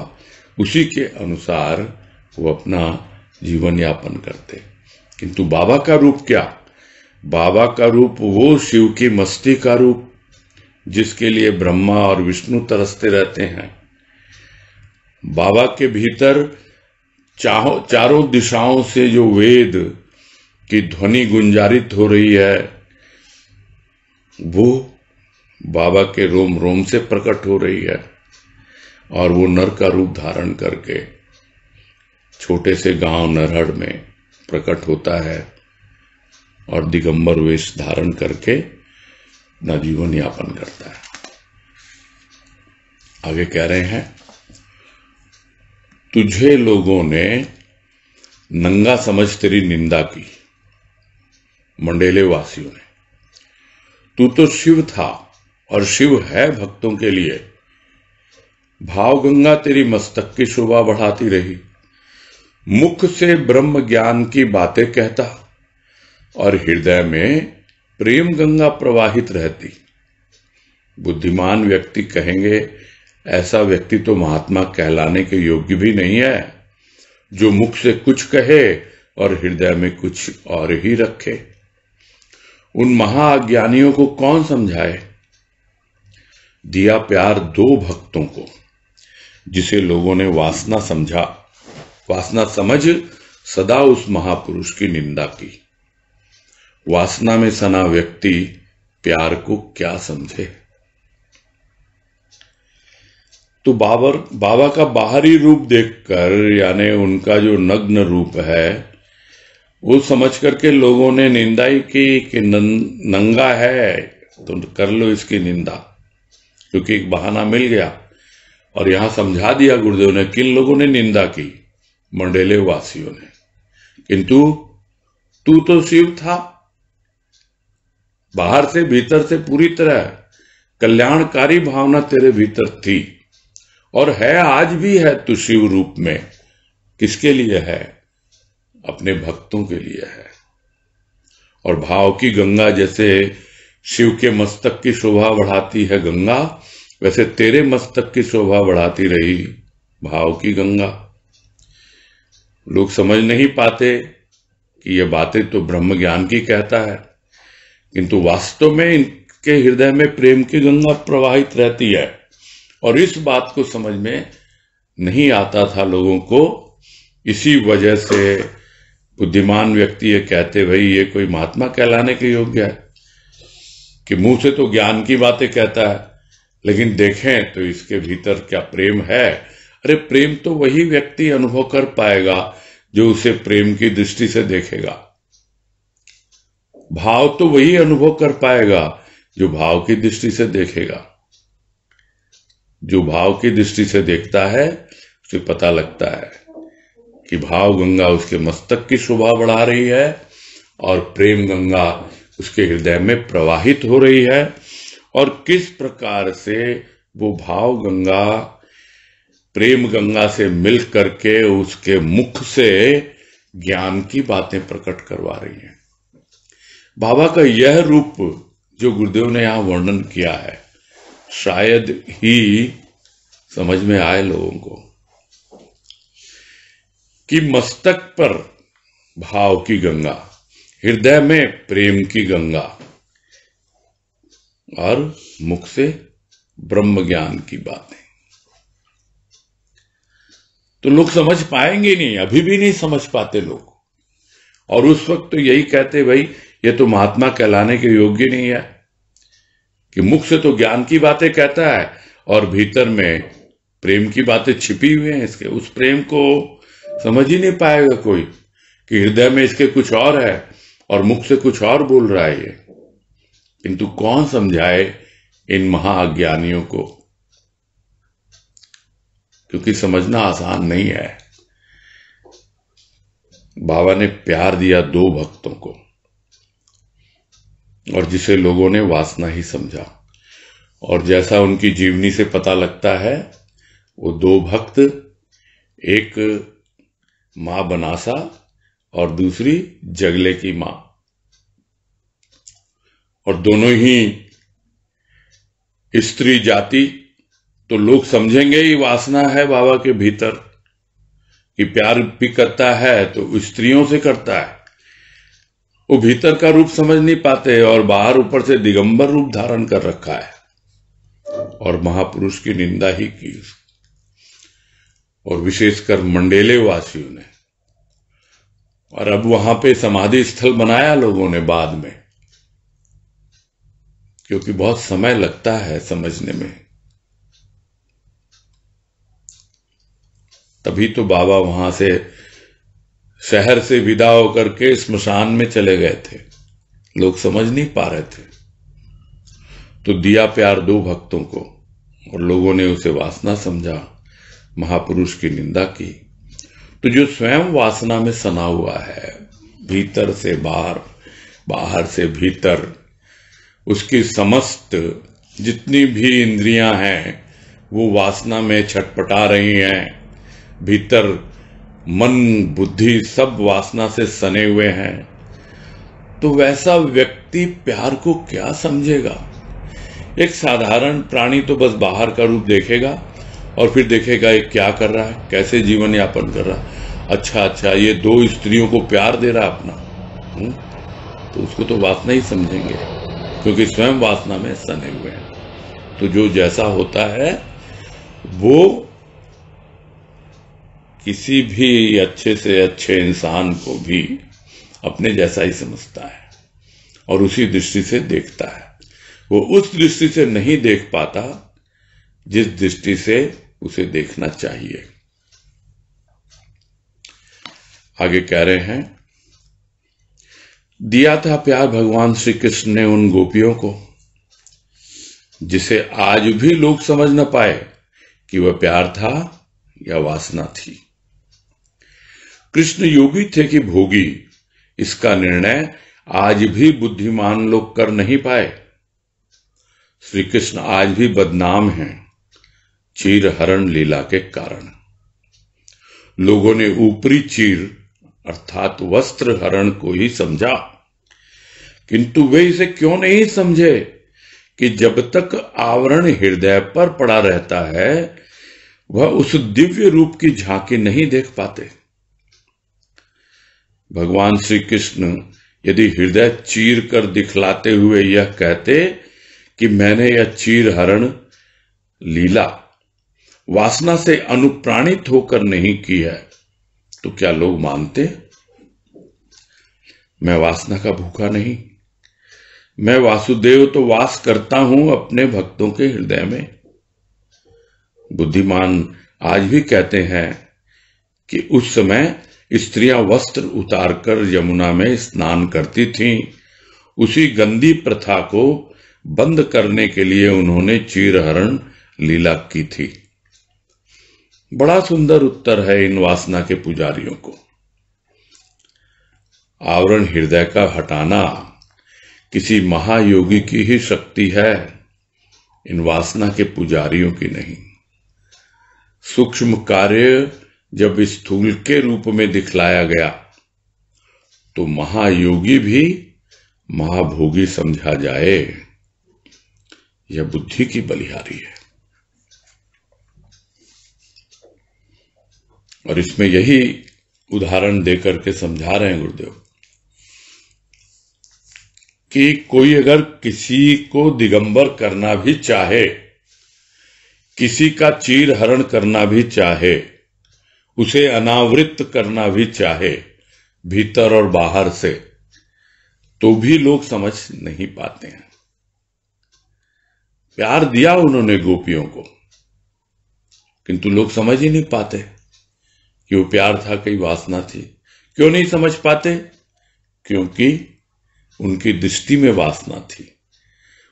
A: उसी के अनुसार वो अपना जीवन यापन करते। किंतु बाबा का रूप क्या? बाबा का रूप वो शिव की मस्ती का रूप, जिसके लिए ब्रह्मा और विष्णु तरसते रहते हैं। बाबा के भीतर चारों दिशाओं से जो वेद की ध्वनि गुंजारित हो रही है, वो बाबा के रोम रोम से प्रकट हो रही है, और वो नर का रूप धारण करके छोटे से गांव नरहड़ में प्रकट होता है, और दिगंबर वेश धारण करके अपना जीवन यापन करता है। आगे कह रहे हैं, तुझे लोगों ने नंगा समझ तेरी निंदा की, मंडेले वासियों ने। तू तो शिव था और शिव है भक्तों के लिए। भाव गंगा तेरी मस्तक की शोभा बढ़ाती रही। मुख से ब्रह्म ज्ञान की बातें कहता और हृदय में प्रेम गंगा प्रवाहित रहती। बुद्धिमान व्यक्ति कहेंगे ऐसा व्यक्ति तो महात्मा कहलाने के योग्य भी नहीं है, जो मुख से कुछ कहे और हृदय में कुछ और ही रखे। उन महाअज्ञानियों को कौन समझाए। दिया प्यार दो भक्तों को, जिसे लोगों ने वासना समझ सदा उस महापुरुष की निंदा की। वासना में सना व्यक्ति प्यार को क्या समझे। तो बाबा का बाहरी रूप देखकर, यानी उनका जो नग्न रूप है, वो समझ करके लोगों ने निंदा ही की कि नंगा है तो कर लो इसकी निंदा, क्योंकि एक बहाना मिल गया। और यहां समझा दिया गुरुदेव ने किन लोगों ने निंदा की, मंडेले वासियों ने। किंतु तू तो शिव था, बाहर से भीतर से पूरी तरह कल्याणकारी भावना तेरे भीतर थी और है, आज भी है। तू शिव रूप में किसके लिए है? अपने भक्तों के लिए है। और भाव की गंगा जैसे शिव के मस्तक की शोभा बढ़ाती है गंगा, वैसे तेरे मस्तक की शोभा बढ़ाती रही भाव की गंगा। लोग समझ नहीं पाते कि ये बातें तो ब्रह्म ज्ञान की कहता है, किंतु वास्तव में इनके हृदय में प्रेम की गंगा प्रवाहित रहती है। और इस बात को समझ में नहीं आता था लोगों को। इसी वजह से बुद्धिमान व्यक्ति ये कहते, भाई ये कोई महात्मा कहलाने के योग्य है कि मुंह से तो ज्ञान की बातें कहता है, लेकिन देखें तो इसके भीतर क्या प्रेम है। अरे प्रेम तो वही व्यक्ति अनुभव कर पाएगा जो उसे प्रेम की दृष्टि से देखेगा। भाव तो वही अनुभव कर पाएगा जो भाव की दृष्टि से देखेगा। जो भाव की दृष्टि से देखता है उसे पता लगता है कि भाव गंगा उसके मस्तक की शोभा बढ़ा रही है और प्रेम गंगा उसके हृदय में प्रवाहित हो रही है। और किस प्रकार से वो भाव गंगा प्रेम गंगा से मिल करके उसके मुख से ज्ञान की बातें प्रकट करवा रही हैं। बाबा का यह रूप जो गुरुदेव ने यहां वर्णन किया है, शायद ही समझ में आए लोगों को कि मस्तक पर भाव की गंगा, हृदय में प्रेम की गंगा और मुख से ब्रह्म ज्ञान की बातें। तो लोग समझ पाएंगे नहीं, अभी भी नहीं समझ पाते लोग। और उस वक्त तो यही कहते, भाई ये तो महात्मा कहलाने के योग्य नहीं है कि मुख से तो ज्ञान की बातें कहता है और भीतर में प्रेम की बातें छिपी हुई हैं इसके। उस प्रेम को समझ ही नहीं पाएगा कोई कि हृदय में इसके कुछ और है और मुख से कुछ और बोल रहा है ये। किंतु कौन समझाए इन महाअज्ञानियों को, क्योंकि समझना आसान नहीं है। बाबा ने प्यार दिया दो भक्तों को और जिसे लोगों ने वासना ही समझा। और जैसा उनकी जीवनी से पता लगता है, वो दो भक्त, एक मां बनासा और दूसरी जगले की मां, और दोनों ही स्त्री जाति। तो लोग समझेंगे ही वासना है बाबा के भीतर कि प्यार भी करता है तो स्त्रियों से करता है। वो भीतर का रूप समझ नहीं पाते और बाहर ऊपर से दिगंबर रूप धारण कर रखा है और महापुरुष की निंदा ही की। और विशेषकर मंडेले वासियों ने। और अब वहां पे समाधि स्थल बनाया लोगों ने बाद में, क्योंकि बहुत समय लगता है समझने में। तभी तो बाबा वहां से शहर से विदा होकर के स्मशान में चले गए थे, लोग समझ नहीं पा रहे थे। तो दिया प्यार दो भक्तों को और लोगों ने उसे वासना समझा, महापुरुष की निंदा की। तो जो स्वयं वासना में सना हुआ है, भीतर से बाहर, बाहर से भीतर, उसकी समस्त जितनी भी इंद्रियां हैं वो वासना में छटपटा रही हैं। भीतर मन बुद्धि सब वासना से सने हुए हैं, तो वैसा व्यक्ति प्यार को क्या समझेगा? एक साधारण प्राणी तो बस बाहर का रूप देखेगा और फिर देखेगा ये क्या कर रहा है, कैसे जीवन यापन कर रहा है। अच्छा, ये 2 स्त्रियों को प्यार दे रहा अपना, तो उसको तो वासना ही समझेंगे, क्योंकि स्वयं वासना में सने हुए हैं। तो जो जैसा होता है वो किसी भी अच्छे से अच्छे इंसान को भी अपने जैसा ही समझता है और उसी दृष्टि से देखता है। वो उस दृष्टि से नहीं देख पाता जिस दृष्टि से उसे देखना चाहिए। आगे कह रहे हैं, दिया था प्यार भगवान श्री कृष्ण ने उन गोपियों को जिसे आज भी लोग समझ न पाए कि वह प्यार था या वासना थी। कृष्ण योगी थे कि भोगी, इसका निर्णय आज भी बुद्धिमान लोग कर नहीं पाए। श्री कृष्ण आज भी बदनाम हैं चीर हरण लीला के कारण। लोगों ने ऊपरी चीर अर्थात वस्त्र हरण को ही समझा, किंतु वे इसे क्यों नहीं समझे कि जब तक आवरण हृदय पर पड़ा रहता है वह उस दिव्य रूप की झांकी नहीं देख पाते। भगवान श्री कृष्ण यदि हृदय चीर कर दिखलाते हुए यह कहते कि मैंने यह चीर हरण लीला वासना से अनुप्राणित होकर नहीं की है, तो क्या लोग मानते? मैं वासना का भूखा नहीं, मैं वासुदेव तो वास करता हूं अपने भक्तों के हृदय में। बुद्धिमान आज भी कहते हैं कि उस समय स्त्रियां वस्त्र उतारकर यमुना में स्नान करती थीं। उसी गंदी प्रथा को बंद करने के लिए उन्होंने चीरहरण लीला की थी। बड़ा सुंदर उत्तर है इन वासना के पुजारियों को। आवरण हृदय का हटाना किसी महायोगी की ही शक्ति है, इन वासना के पुजारियों की नहीं। सूक्ष्म कार्य जब स्थूल के रूप में दिखलाया गया तो महायोगी भी महाभोगी समझा जाए, यह बुद्धि की बलिहारी है। और इसमें यही उदाहरण देकर के समझा रहे हैं गुरुदेव कि कोई अगर किसी को दिगंबर करना भी चाहे, किसी का चीर हरण करना भी चाहे, उसे अनावृत करना भी चाहे भीतर और बाहर से, तो भी लोग समझ नहीं पाते हैं। प्यार दिया उन्होंने गोपियों को, किंतु लोग समझ ही नहीं पाते कि वो प्यार था कि वासना थी। क्यों नहीं समझ पाते? क्योंकि उनकी दृष्टि में वासना थी।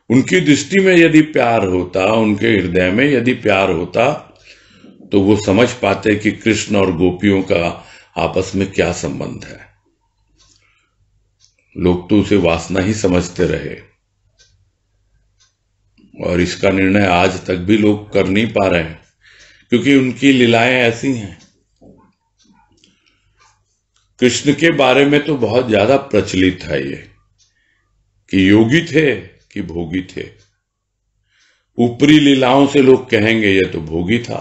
A: उनकी दृष्टि में यदि प्यार होता, उनके हृदय में यदि प्यार होता, तो वो समझ पाते कि कृष्ण और गोपियों का आपस में क्या संबंध है। लोग तो उसे वासना ही समझते रहे और इसका निर्णय आज तक भी लोग कर नहीं पा रहे हैं, क्योंकि उनकी लीलाएं ऐसी हैं। कृष्ण के बारे में तो बहुत ज्यादा प्रचलित है ये कि योगी थे कि भोगी थे। ऊपरी लीलाओं से लोग कहेंगे ये तो भोगी था,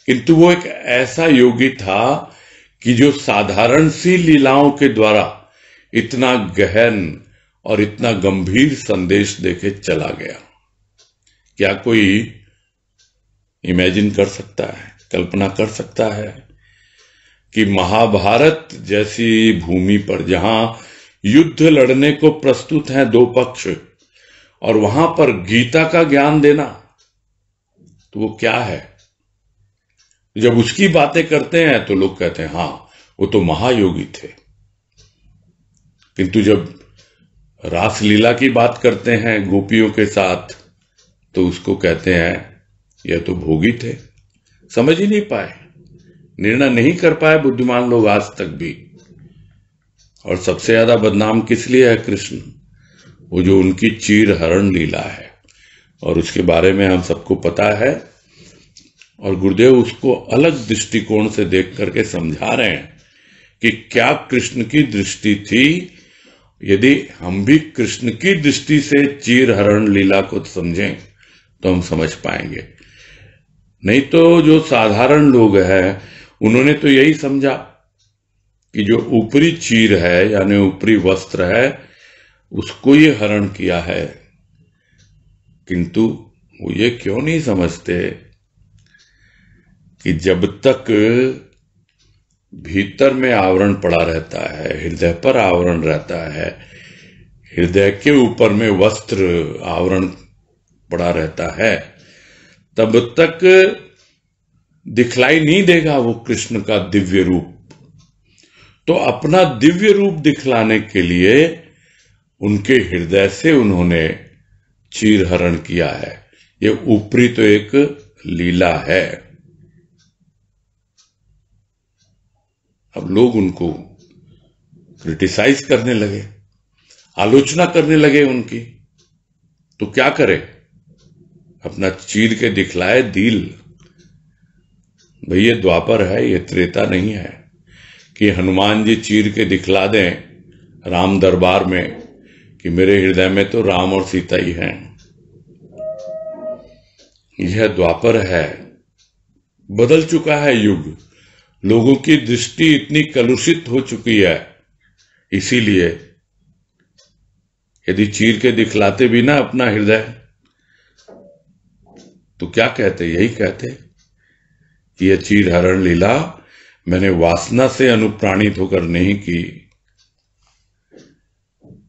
A: किंतु वो एक ऐसा योगी था कि जो साधारण सी लीलाओं के द्वारा इतना गहन और इतना गंभीर संदेश देके चला गया। क्या कोई इमेजिन कर सकता है, कल्पना कर सकता है कि महाभारत जैसी भूमि पर जहां युद्ध लड़ने को प्रस्तुत हैं 2 पक्ष, और वहां पर गीता का ज्ञान देना, तो वो क्या है? जब उसकी बातें करते हैं तो लोग कहते हैं हाँ वो तो महायोगी थे, किंतु जब रासलीला की बात करते हैं गोपियों के साथ तो उसको कहते हैं यह तो भोगी थे। समझ ही नहीं पाए, निर्णय नहीं कर पाए बुद्धिमान लोग आज तक भी। और सबसे ज्यादा बदनाम किस लिए है कृष्ण? वो जो उनकी चीर हरण लीला है, और उसके बारे में हम सबको पता है और गुरुदेव उसको अलग दृष्टिकोण से देख करके समझा रहे हैं कि क्या कृष्ण की दृष्टि थी। यदि हम भी कृष्ण की दृष्टि से चीर हरण लीला को समझें तो हम समझ पाएंगे। नहीं तो जो साधारण लोग हैं उन्होंने तो यही समझा कि जो ऊपरी चीर है यानी ऊपरी वस्त्र है उसको ये हरण किया है, किंतु वो ये क्यों नहीं समझते कि जब तक भीतर में आवरण पड़ा रहता है, हृदय पर आवरण रहता है, हृदय के ऊपर में वस्त्र आवरण पड़ा रहता है, तब तक दिखलाई नहीं देगा वो कृष्ण का दिव्य रूप। तो अपना दिव्य रूप दिखलाने के लिए उनके हृदय से उन्होंने चीर हरण किया है। ये ऊपरी तो एक लीला है। अब लोग उनको क्रिटिसाइज करने लगे, आलोचना करने लगे उनकी, तो क्या करे? अपना चीर के दिखलाए दिल। भाई ये द्वापर है, ये त्रेता नहीं है कि हनुमान जी चीर के दिखला दें राम दरबार में कि मेरे हृदय में तो राम और सीता ही हैं। यह द्वापर है, बदल चुका है युग, लोगों की दृष्टि इतनी कलुषित हो चुकी है। इसीलिए यदि चीर के दिखलाते भी ना अपना हृदय तो क्या कहते? यही कहते कि यह चीर हरण लीला मैंने वासना से अनुप्राणित होकर नहीं की,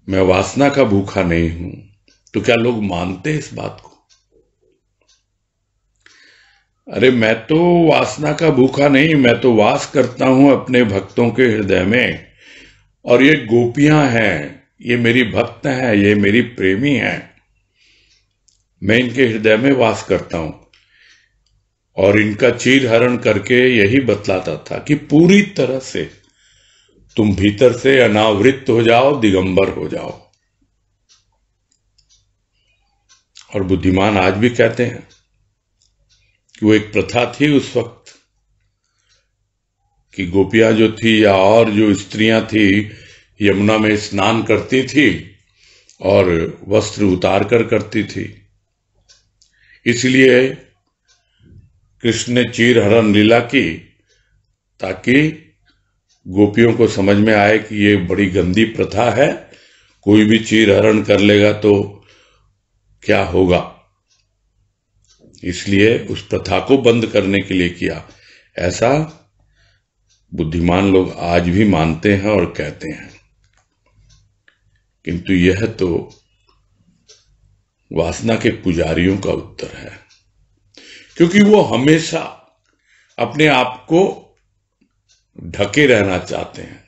A: मैं वासना का भूखा नहीं हूं। तो क्या लोग मानते इस बात को? अरे मैं तो वासना का भूखा नहीं, मैं तो वास करता हूं अपने भक्तों के हृदय में, और ये गोपियां हैं, ये मेरी भक्त हैं, ये मेरी प्रेमी हैं, मैं इनके हृदय में वास करता हूं। और इनका चीर हरण करके यही बतलाता था कि पूरी तरह से तुम भीतर से अनावृत हो जाओ, दिगंबर हो जाओ। और बुद्धिमान आज भी कहते हैं कि वो एक प्रथा थी उस वक्त कि गोपियां जो थी या और जो स्त्रियां थी यमुना में स्नान करती थी और वस्त्र उतार कर करती थी। इसलिए कृष्ण ने चीर हरण लीला की ताकि गोपियों को समझ में आए कि ये बड़ी गंदी प्रथा है, कोई भी चीर हरण कर लेगा तो क्या होगा। इसलिए उस प्रथा को बंद करने के लिए किया। ऐसा बुद्धिमान लोग आज भी मानते हैं और कहते हैं, किंतु यह तो वासना के पुजारियों का उत्तर है, क्योंकि वो हमेशा अपने आप को ढके रहना चाहते हैं।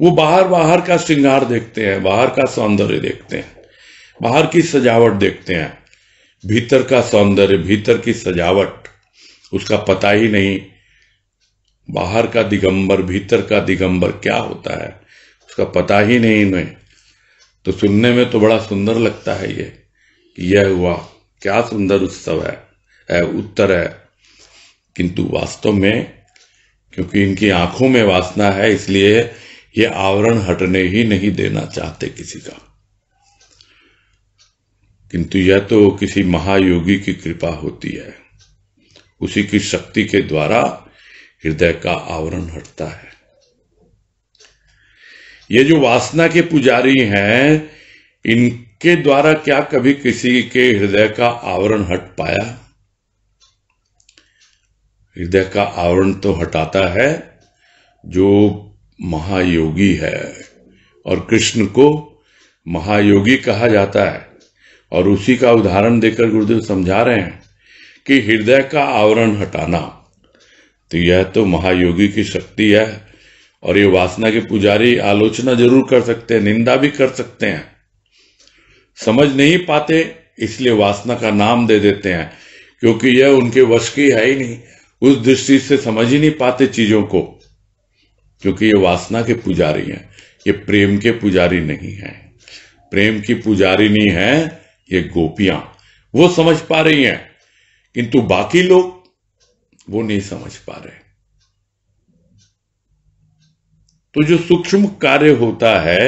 A: वो बाहर का श्रृंगार देखते हैं, बाहर का सौंदर्य देखते हैं, बाहर की सजावट देखते हैं, भीतर का सौंदर्य, भीतर की सजावट उसका पता ही नहीं। बाहर का दिगंबर, भीतर का दिगंबर क्या होता है उसका पता ही नहीं इन्हें। तो सुनने में तो बड़ा सुंदर लगता है ये कि यह हुआ, क्या सुंदर उत्सव है, उत्तर है, किंतु वास्तव में क्योंकि इनकी आंखों में वासना है इसलिए ये आवरण हटने ही नहीं देना चाहते किसी का। किंतु यह तो किसी महायोगी की कृपा होती है, उसी की शक्ति के द्वारा हृदय का आवरण हटता है। ये जो वासना के पुजारी हैं, इनके द्वारा क्या कभी किसी के हृदय का आवरण हट पाया? हृदय का आवरण तो हटाता है जो महायोगी है, और कृष्ण को महायोगी कहा जाता है। और उसी का उदाहरण देकर गुरुदेव समझा रहे हैं कि हृदय का आवरण हटाना, तो यह तो महायोगी की शक्ति है। और ये वासना के पुजारी आलोचना जरूर कर सकते हैं, निंदा भी कर सकते हैं, समझ नहीं पाते इसलिए वासना का नाम दे देते हैं, क्योंकि यह उनके वश की है ही नहीं, उस दृष्टि से समझ ही नहीं पाते चीजों को, क्योंकि ये वासना के पुजारी हैं, ये प्रेम के पुजारी नहीं हैं। प्रेम की पुजारी नहीं है ये गोपियां। वो समझ पा रही हैं किंतु बाकी लोग वो नहीं समझ पा रहे। तो जो सूक्ष्म कार्य होता है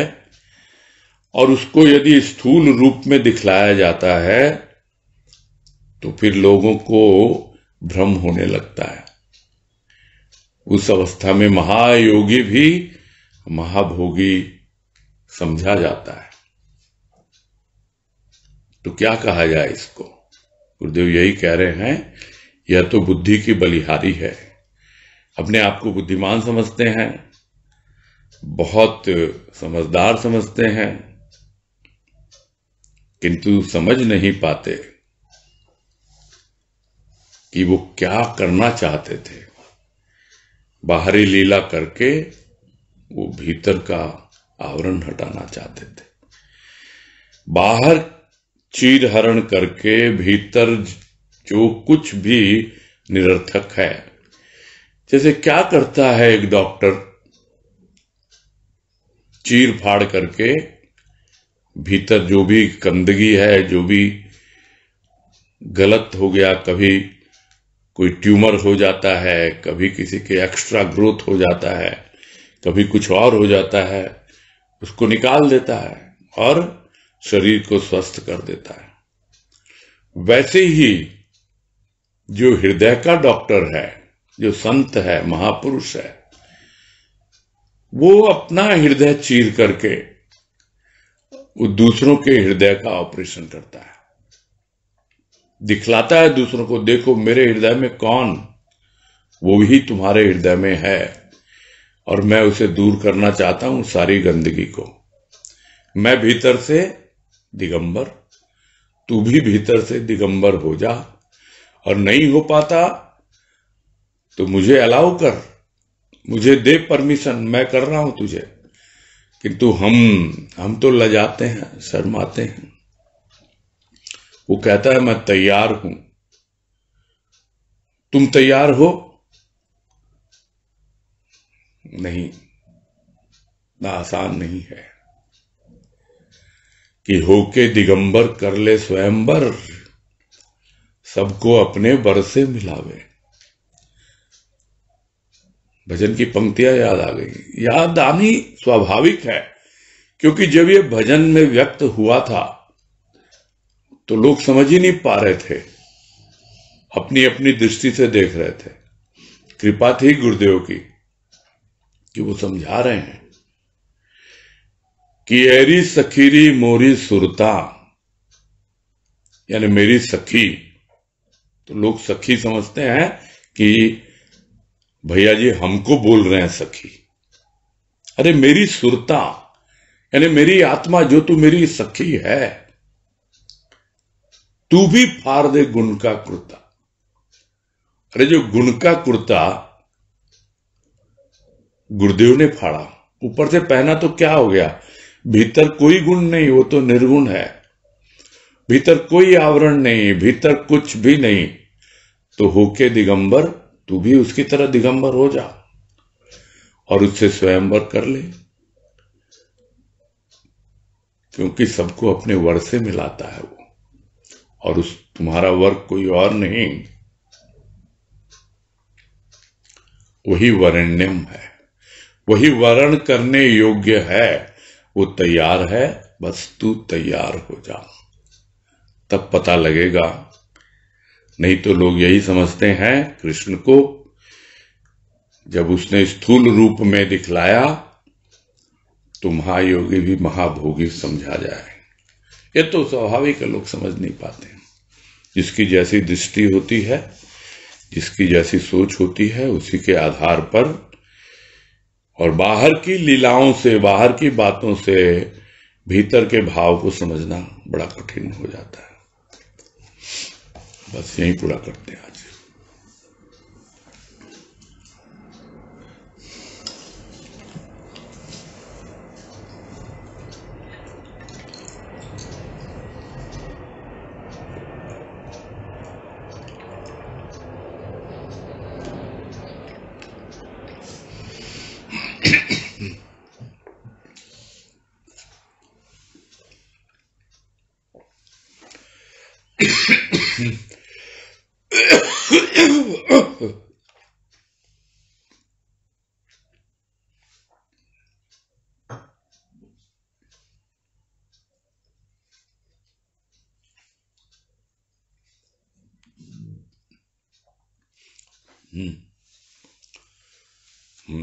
A: और उसको यदि स्थूल रूप में दिखलाया जाता है तो फिर लोगों को भ्रम होने लगता है। उस अवस्था में महायोगी भी महाभोगी समझा जाता है। तो क्या कहा जाए इसको? गुरुदेव यही कह रहे हैं, यह तो बुद्धि की बलिहारी है। अपने आप को बुद्धिमान समझते हैं, बहुत समझदार समझते हैं, किंतु समझ नहीं पाते कि वो क्या करना चाहते थे। बाहरी लीला करके वो भीतर का आवरण हटाना चाहते थे। बाहर चीर हरण करके भीतर जो कुछ भी निरर्थक है। जैसे क्या करता है एक डॉक्टर? चीर फाड़ करके भीतर जो भी गंदगी है, जो भी गलत हो गया, कभी कोई ट्यूमर हो जाता है, कभी किसी के एक्स्ट्रा ग्रोथ हो जाता है, कभी कुछ और हो जाता है, उसको निकाल देता है और शरीर को स्वस्थ कर देता है। वैसे ही जो हृदय का डॉक्टर है, जो संत है, महापुरुष है, वो अपना हृदय चीर करके वो दूसरों के हृदय का ऑपरेशन करता है, दिखलाता है दूसरों को, देखो मेरे हृदय में कौन, वो भी तुम्हारे हृदय में है और मैं उसे दूर करना चाहता हूं, सारी गंदगी को। मैं भीतर से दिगंबर, तू भी भीतर से दिगंबर हो जा। और नहीं हो पाता तो मुझे अलाउ कर, मुझे दे परमिशन, मैं कर रहा हूं तुझे। किंतु हम तो लजाते हैं, शर्माते हैं। वो कहता है मैं तैयार हूं, तुम तैयार हो? नहीं, ना, आसान नहीं है कि होके दिगंबर कर ले स्वयंवर, सबको अपने बर से मिलावे। भजन की पंक्तियां याद आ गई। याद आनी स्वाभाविक है, क्योंकि जब ये भजन में व्यक्त हुआ था तो लोग समझ ही नहीं पा रहे थे, अपनी अपनी दृष्टि से देख रहे थे। कृपा थी गुरुदेव की कि वो समझा रहे हैं कि एरी सखीरी मोरी सुरता, यानी मेरी सखी। तो लोग सखी समझते हैं कि भैया जी हमको बोल रहे हैं सखी। अरे मेरी सुरता, यानी मेरी आत्मा, जो तू मेरी सखी है, तू भी फाड़ दे गुण का कुर्ता। अरे जो गुण का कुर्ता गुरुदेव ने फाड़ा, ऊपर से पहना तो क्या हो गया? भीतर कोई गुण नहीं, वो तो निर्गुण है। भीतर कोई आवरण नहीं, भीतर कुछ भी नहीं। तो होके दिगंबर, तू भी उसकी तरह दिगंबर हो जा और उससे स्वयंवर कर ले, क्योंकि सबको अपने वर से मिलाता है वो। और उस तुम्हारा वर कोई और नहीं, वही वरेण्यम है, वही वर्ण करने योग्य है। वो तैयार है, बस तू तैयार हो जा, तब पता लगेगा। नहीं तो लोग यही समझते हैं कृष्ण को, जब उसने स्थूल रूप में दिखलाया तो महायोगी भी महाभोगी समझा जाए। ये तो स्वाभाविक है, लोग समझ नहीं पाते। जिसकी जैसी दृष्टि होती है, जिसकी जैसी सोच होती है, उसी के आधार पर और बाहर की लीलाओं से, बाहर की बातों से भीतर के भाव को समझना बड़ा कठिन हो जाता है। बस यहीं पूरा करते हैं आज।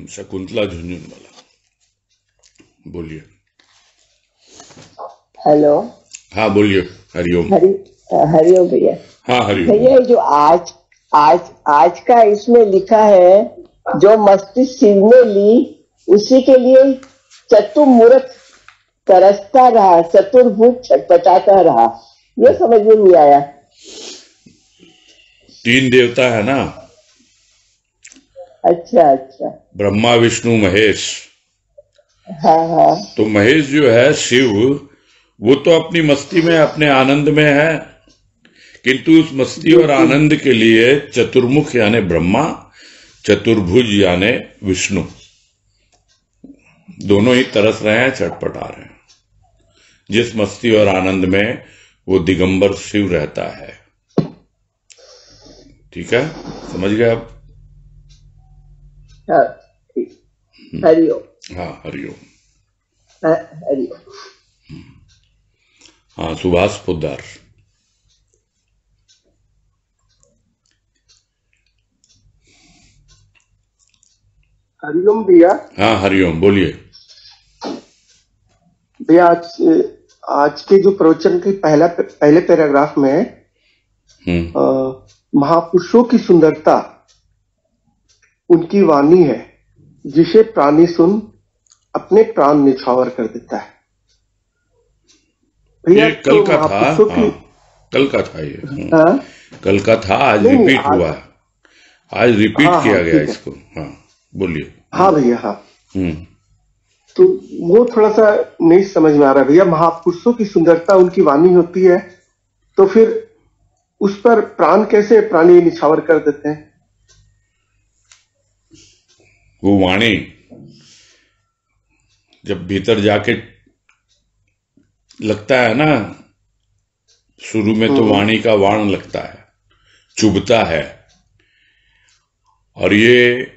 A: शकुंतला झुंझुनवाला, बोलिए।
B: हेलो।
A: हाँ बोलिए। हरिओम।
B: हरिओम भैया।
A: हाँ हरिओम
B: भैया, जो आज आज आज का इसमें लिखा है, जो मस्तिष्क सिर में ली उसी के लिए चतुर्मुख तरसता रहा, चतुर्भुज छटपटाता रहा। ये समझ में नहीं आया।
A: 3 देवता है ना।
B: अच्छा अच्छा।
A: ब्रह्मा विष्णु महेश।
B: हाँ।
A: तो महेश जो है शिव, वो तो अपनी मस्ती में अपने आनंद में है, किंतु उस मस्ती और आनंद के लिए चतुर्मुख यानी ब्रह्मा, चतुर्भुज यानी विष्णु, दोनों ही तरस रहे हैं, छटपटा रहे हैं। जिस मस्ती और आनंद में वो दिगंबर शिव रहता है। ठीक है, समझ गए आप?
B: हाँ ठीक। हरिओम।
A: हाँ हरिओम।
B: हरिओम।
A: हाँ सुभाष पोद्दार।
C: हरिओम भैया।
A: हाँ हरिओम, बोलिए
C: भैया। आज के जो प्रवचन के पहले पैराग्राफ में महापुरुषों की सुंदरता उनकी वाणी है, जिसे प्राणी सुन अपने प्राण निछावर कर देता है। भैया
A: कल का था। हाँ, कल का था ये। कल का था, आज रिपीट हुआ है। आज रिपीट किया गया इसको। हाँ बोलिए।
C: हाँ भैया। हाँ तो वो थोड़ा सा नहीं समझ में आ रहा भैया। महापुरुषों की सुंदरता उनकी वाणी होती है, तो फिर उस पर प्राण कैसे प्राणी निछावर कर देते हैं?
A: वो वाणी जब भीतर जाके लगता है ना, शुरू में तो वाणी का वाण लगता है, चुभता है। और ये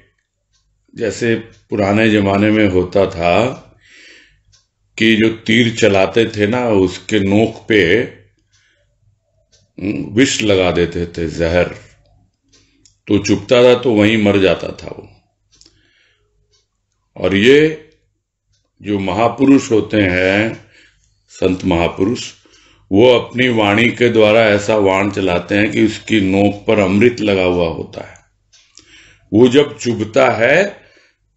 A: जैसे पुराने जमाने में होता था कि जो तीर चलाते थे ना, उसके नोक पे विष लगा देते थे, जहर, तो चुभता था, तो वहीं मर जाता था वो। और ये जो महापुरुष होते हैं, संत महापुरुष, वो अपनी वाणी के द्वारा ऐसा वाण चलाते हैं कि उसकी नोक पर अमृत लगा हुआ होता है। वो जब चुभता है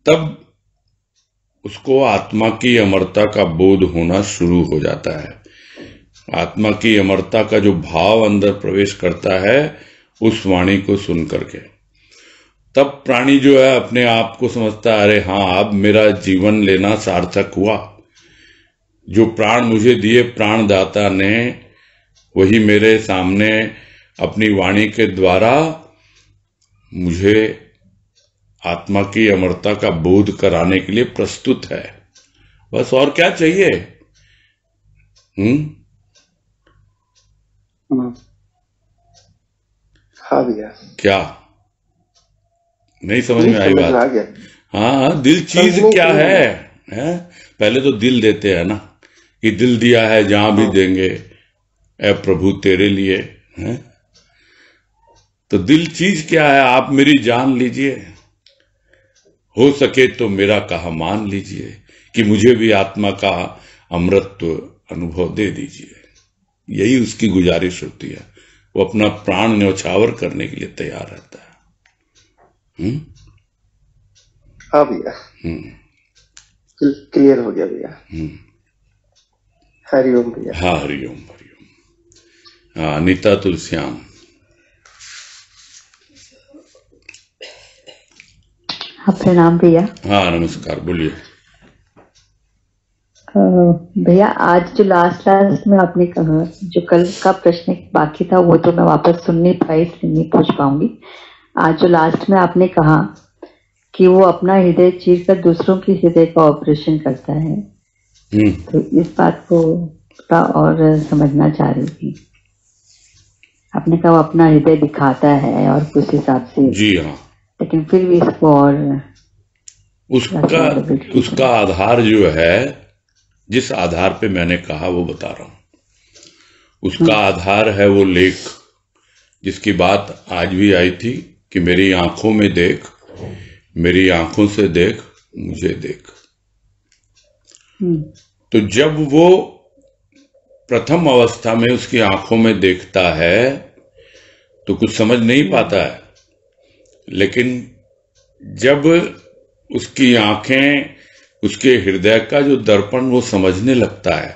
A: तब उसको आत्मा की अमरता का बोध होना शुरू हो जाता है। आत्मा की अमरता का जो भाव अंदर प्रवेश करता है उस वाणी को सुन करके, तब प्राणी जो है अपने आप को समझता है, अरे हाँ, अब मेरा जीवन लेना सार्थक हुआ। जो प्राण मुझे दिए प्राणदाता ने, वही मेरे सामने अपनी वाणी के द्वारा मुझे आत्मा की अमरता का बोध कराने के लिए प्रस्तुत है। बस और क्या चाहिए?
C: हाँ भैया।
A: क्या नहीं समझ में आई बात? हाँ, दिल चीज क्या है? पहले तो दिल देते हैं ना, कि दिल दिया है जहां भी देंगे ऐ प्रभु तेरे लिए। है तो दिल चीज क्या है? आप मेरी जान लीजिए, हो सके तो मेरा कहा मान लीजिए, कि मुझे भी आत्मा का अमृतत्व अनुभव दे दीजिए। यही उसकी गुजारिश होती है। वो अपना प्राण न्यौछावर करने के लिए तैयार रहता है।
C: हाँ भैया। क्लियर हो गया भैया। हरिओम भैया।
A: हाँ हरिओम हरिओम। हाँ, अनीता तुलसियाम।
D: हाँ प्रणाम भैया।
A: हाँ नमस्कार, बोलिए।
D: भैया, आज जो लास्ट में आपने कहा, जो कल का प्रश्न बाकी था वो तो मैं वापस सुन नहीं पाई, इसलिए नहीं पूछ पाऊंगी। आज जो लास्ट में आपने कहा कि वो अपना हृदय चीर कर दूसरों की हृदय का ऑपरेशन करता है, तो इस बात को थोड़ा और समझना चाह रही थी। आपने कहा वो अपना हृदय दिखाता है और उस हिसाब से,
A: जी हाँ,
D: लेकिन फिर भी इसको और
A: उसका आधार जो है, जिस आधार पे मैंने कहा वो बता रहा हूं। उसका आधार है वो लेख जिसकी बात आज भी आई थी कि मेरी आंखों में देख, मेरी आंखों से देख, मुझे देख। तो जब वो प्रथम अवस्था में उसकी आंखों में देखता है तो कुछ समझ नहीं पाता है, लेकिन जब उसकी आंखें, उसके हृदय का जो दर्पण वो समझने लगता है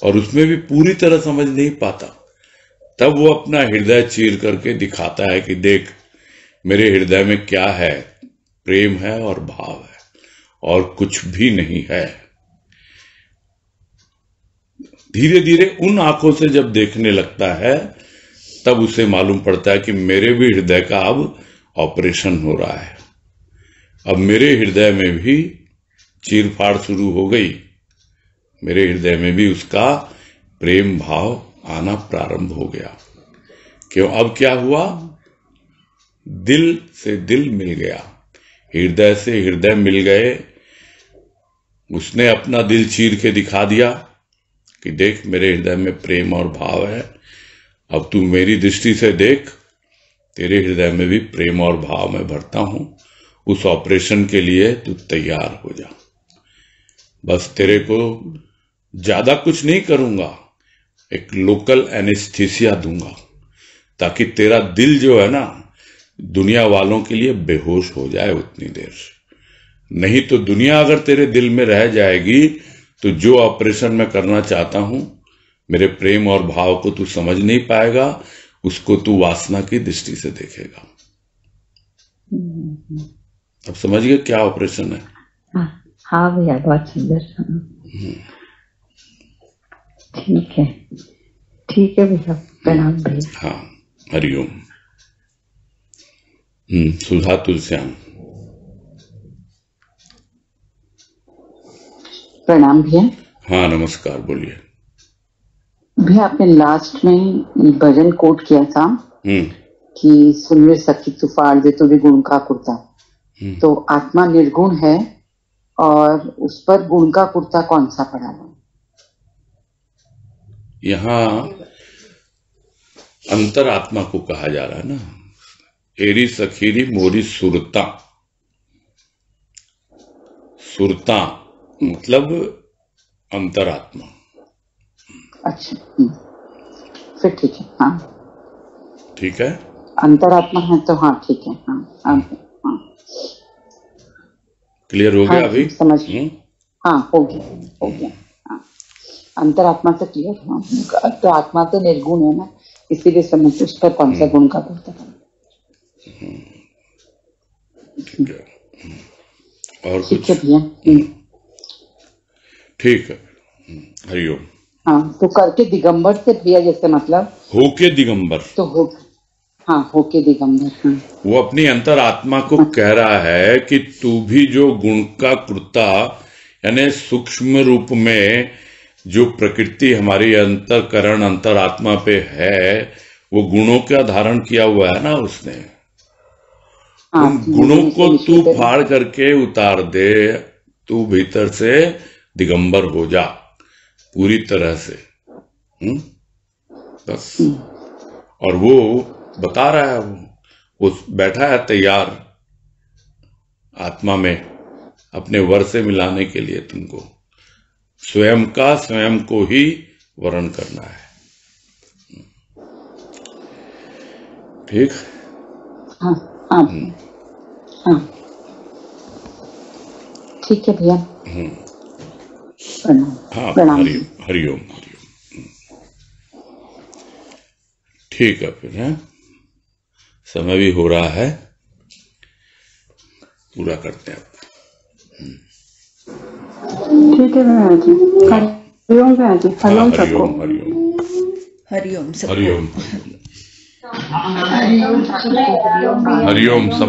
A: और उसमें भी पूरी तरह समझ नहीं पाता, तब वो अपना हृदय चीर करके दिखाता है कि देख मेरे हृदय में क्या है, प्रेम है और भाव है और कुछ भी नहीं है। धीरे धीरे उन आंखों से जब देखने लगता है तब उसे मालूम पड़ता है कि मेरे भी हृदय का अब ऑपरेशन हो रहा है, अब मेरे हृदय में भी चीरफाड़ शुरू हो गई, मेरे हृदय में भी उसका प्रेम भाव आना प्रारंभ हो गया। क्यों? अब क्या हुआ? दिल से दिल मिल गया, हृदय से हृदय मिल गए। उसने अपना दिल चीर के दिखा दिया कि देख मेरे हृदय में प्रेम और भाव है, अब तू मेरी दृष्टि से देख, तेरे हृदय में भी प्रेम और भाव मैं भरता हूं, उस ऑपरेशन के लिए तू तैयार हो जा। बस तेरे को ज्यादा कुछ नहीं करूंगा, एक लोकल एनेस्थीसिया दूंगा ताकि तेरा दिल जो है ना दुनिया वालों के लिए बेहोश हो जाए उतनी देर। नहीं तो दुनिया अगर तेरे दिल में रह जाएगी तो जो ऑपरेशन मैं करना चाहता हूं, मेरे प्रेम और भाव को तू समझ नहीं पाएगा, उसको तू वासना की दृष्टि से देखेगा। अब समझ गए क्या ऑपरेशन है?
D: हाँ भैया, बहुत सुंदर। ठीक है, ठीक है भैया, प्रणाम भैया।
A: हाँ, हरिओम। सुधा तुलस्याम।
E: प्रणाम भैया।
A: हाँ नमस्कार, बोलिए।
E: भैया आपने लास्ट में भजन कोट किया था कि सुन रे सखी तू फाड़ दे तो भी गुण का कुर्ता। तो आत्मा निर्गुण है और उस पर गुण का कुर्ता कौन सा पड़ा है?
A: यहाँ अंतरात्मा को कहा जा रहा है ना, एरी सखीरी मोरी सुरता। सुरता मतलब अंतरात्मा।
E: अच्छा, फिर ठीक है। हाँ
A: ठीक है,
E: अंतरात्मा है तो हाँ ठीक है। हाँ हाँ हाँ,
A: क्लियर हो गया? अभी
E: समझ। हाँ हो गया। हाँ, अंतरात्मा से क्लियर हुआ। तो आत्मा तो निर्गुण है ना, इसीलिए समझ उस पर कौन सा गुण का करता है।
A: ठीक है। और
E: ठीक
A: कुछ?
E: है भैया।
A: ठीक है, हरिओम।
E: हाँ, तो करके दिगंबर से भैया जैसे मतलब
A: होके दिगंबर,
E: तो होके दिगंबर। हाँ।
A: वो अपनी अंतरात्मा को कह रहा है कि तू भी जो गुण का कुर्ता, यानी सूक्ष्म रूप में जो प्रकृति हमारी अंतःकरण अंतरात्मा पे है, वो गुणों का धारण किया हुआ है ना उसने। उन गुणों को तू फाड़ करके उतार दे, तू भीतर से दिगंबर हो जा पूरी तरह से। बस। और वो बता रहा है, वो बैठा है तैयार आत्मा में अपने वर से मिलाने के लिए। तुमको स्वयं का स्वयं को ही वर्ण करना है। ठीक?
E: हाँ हाँ हाँ, ठीक है भैया।
A: हाँ,
E: प्रणाम।
A: हरिओम। ठीक है, फिर है समय भी हो रहा है, पूरा करते हैं।
F: ठीक है भैया जी। हरिओम भैया जी। हरिओम सबको।
A: हरिओम। हरिओम सब।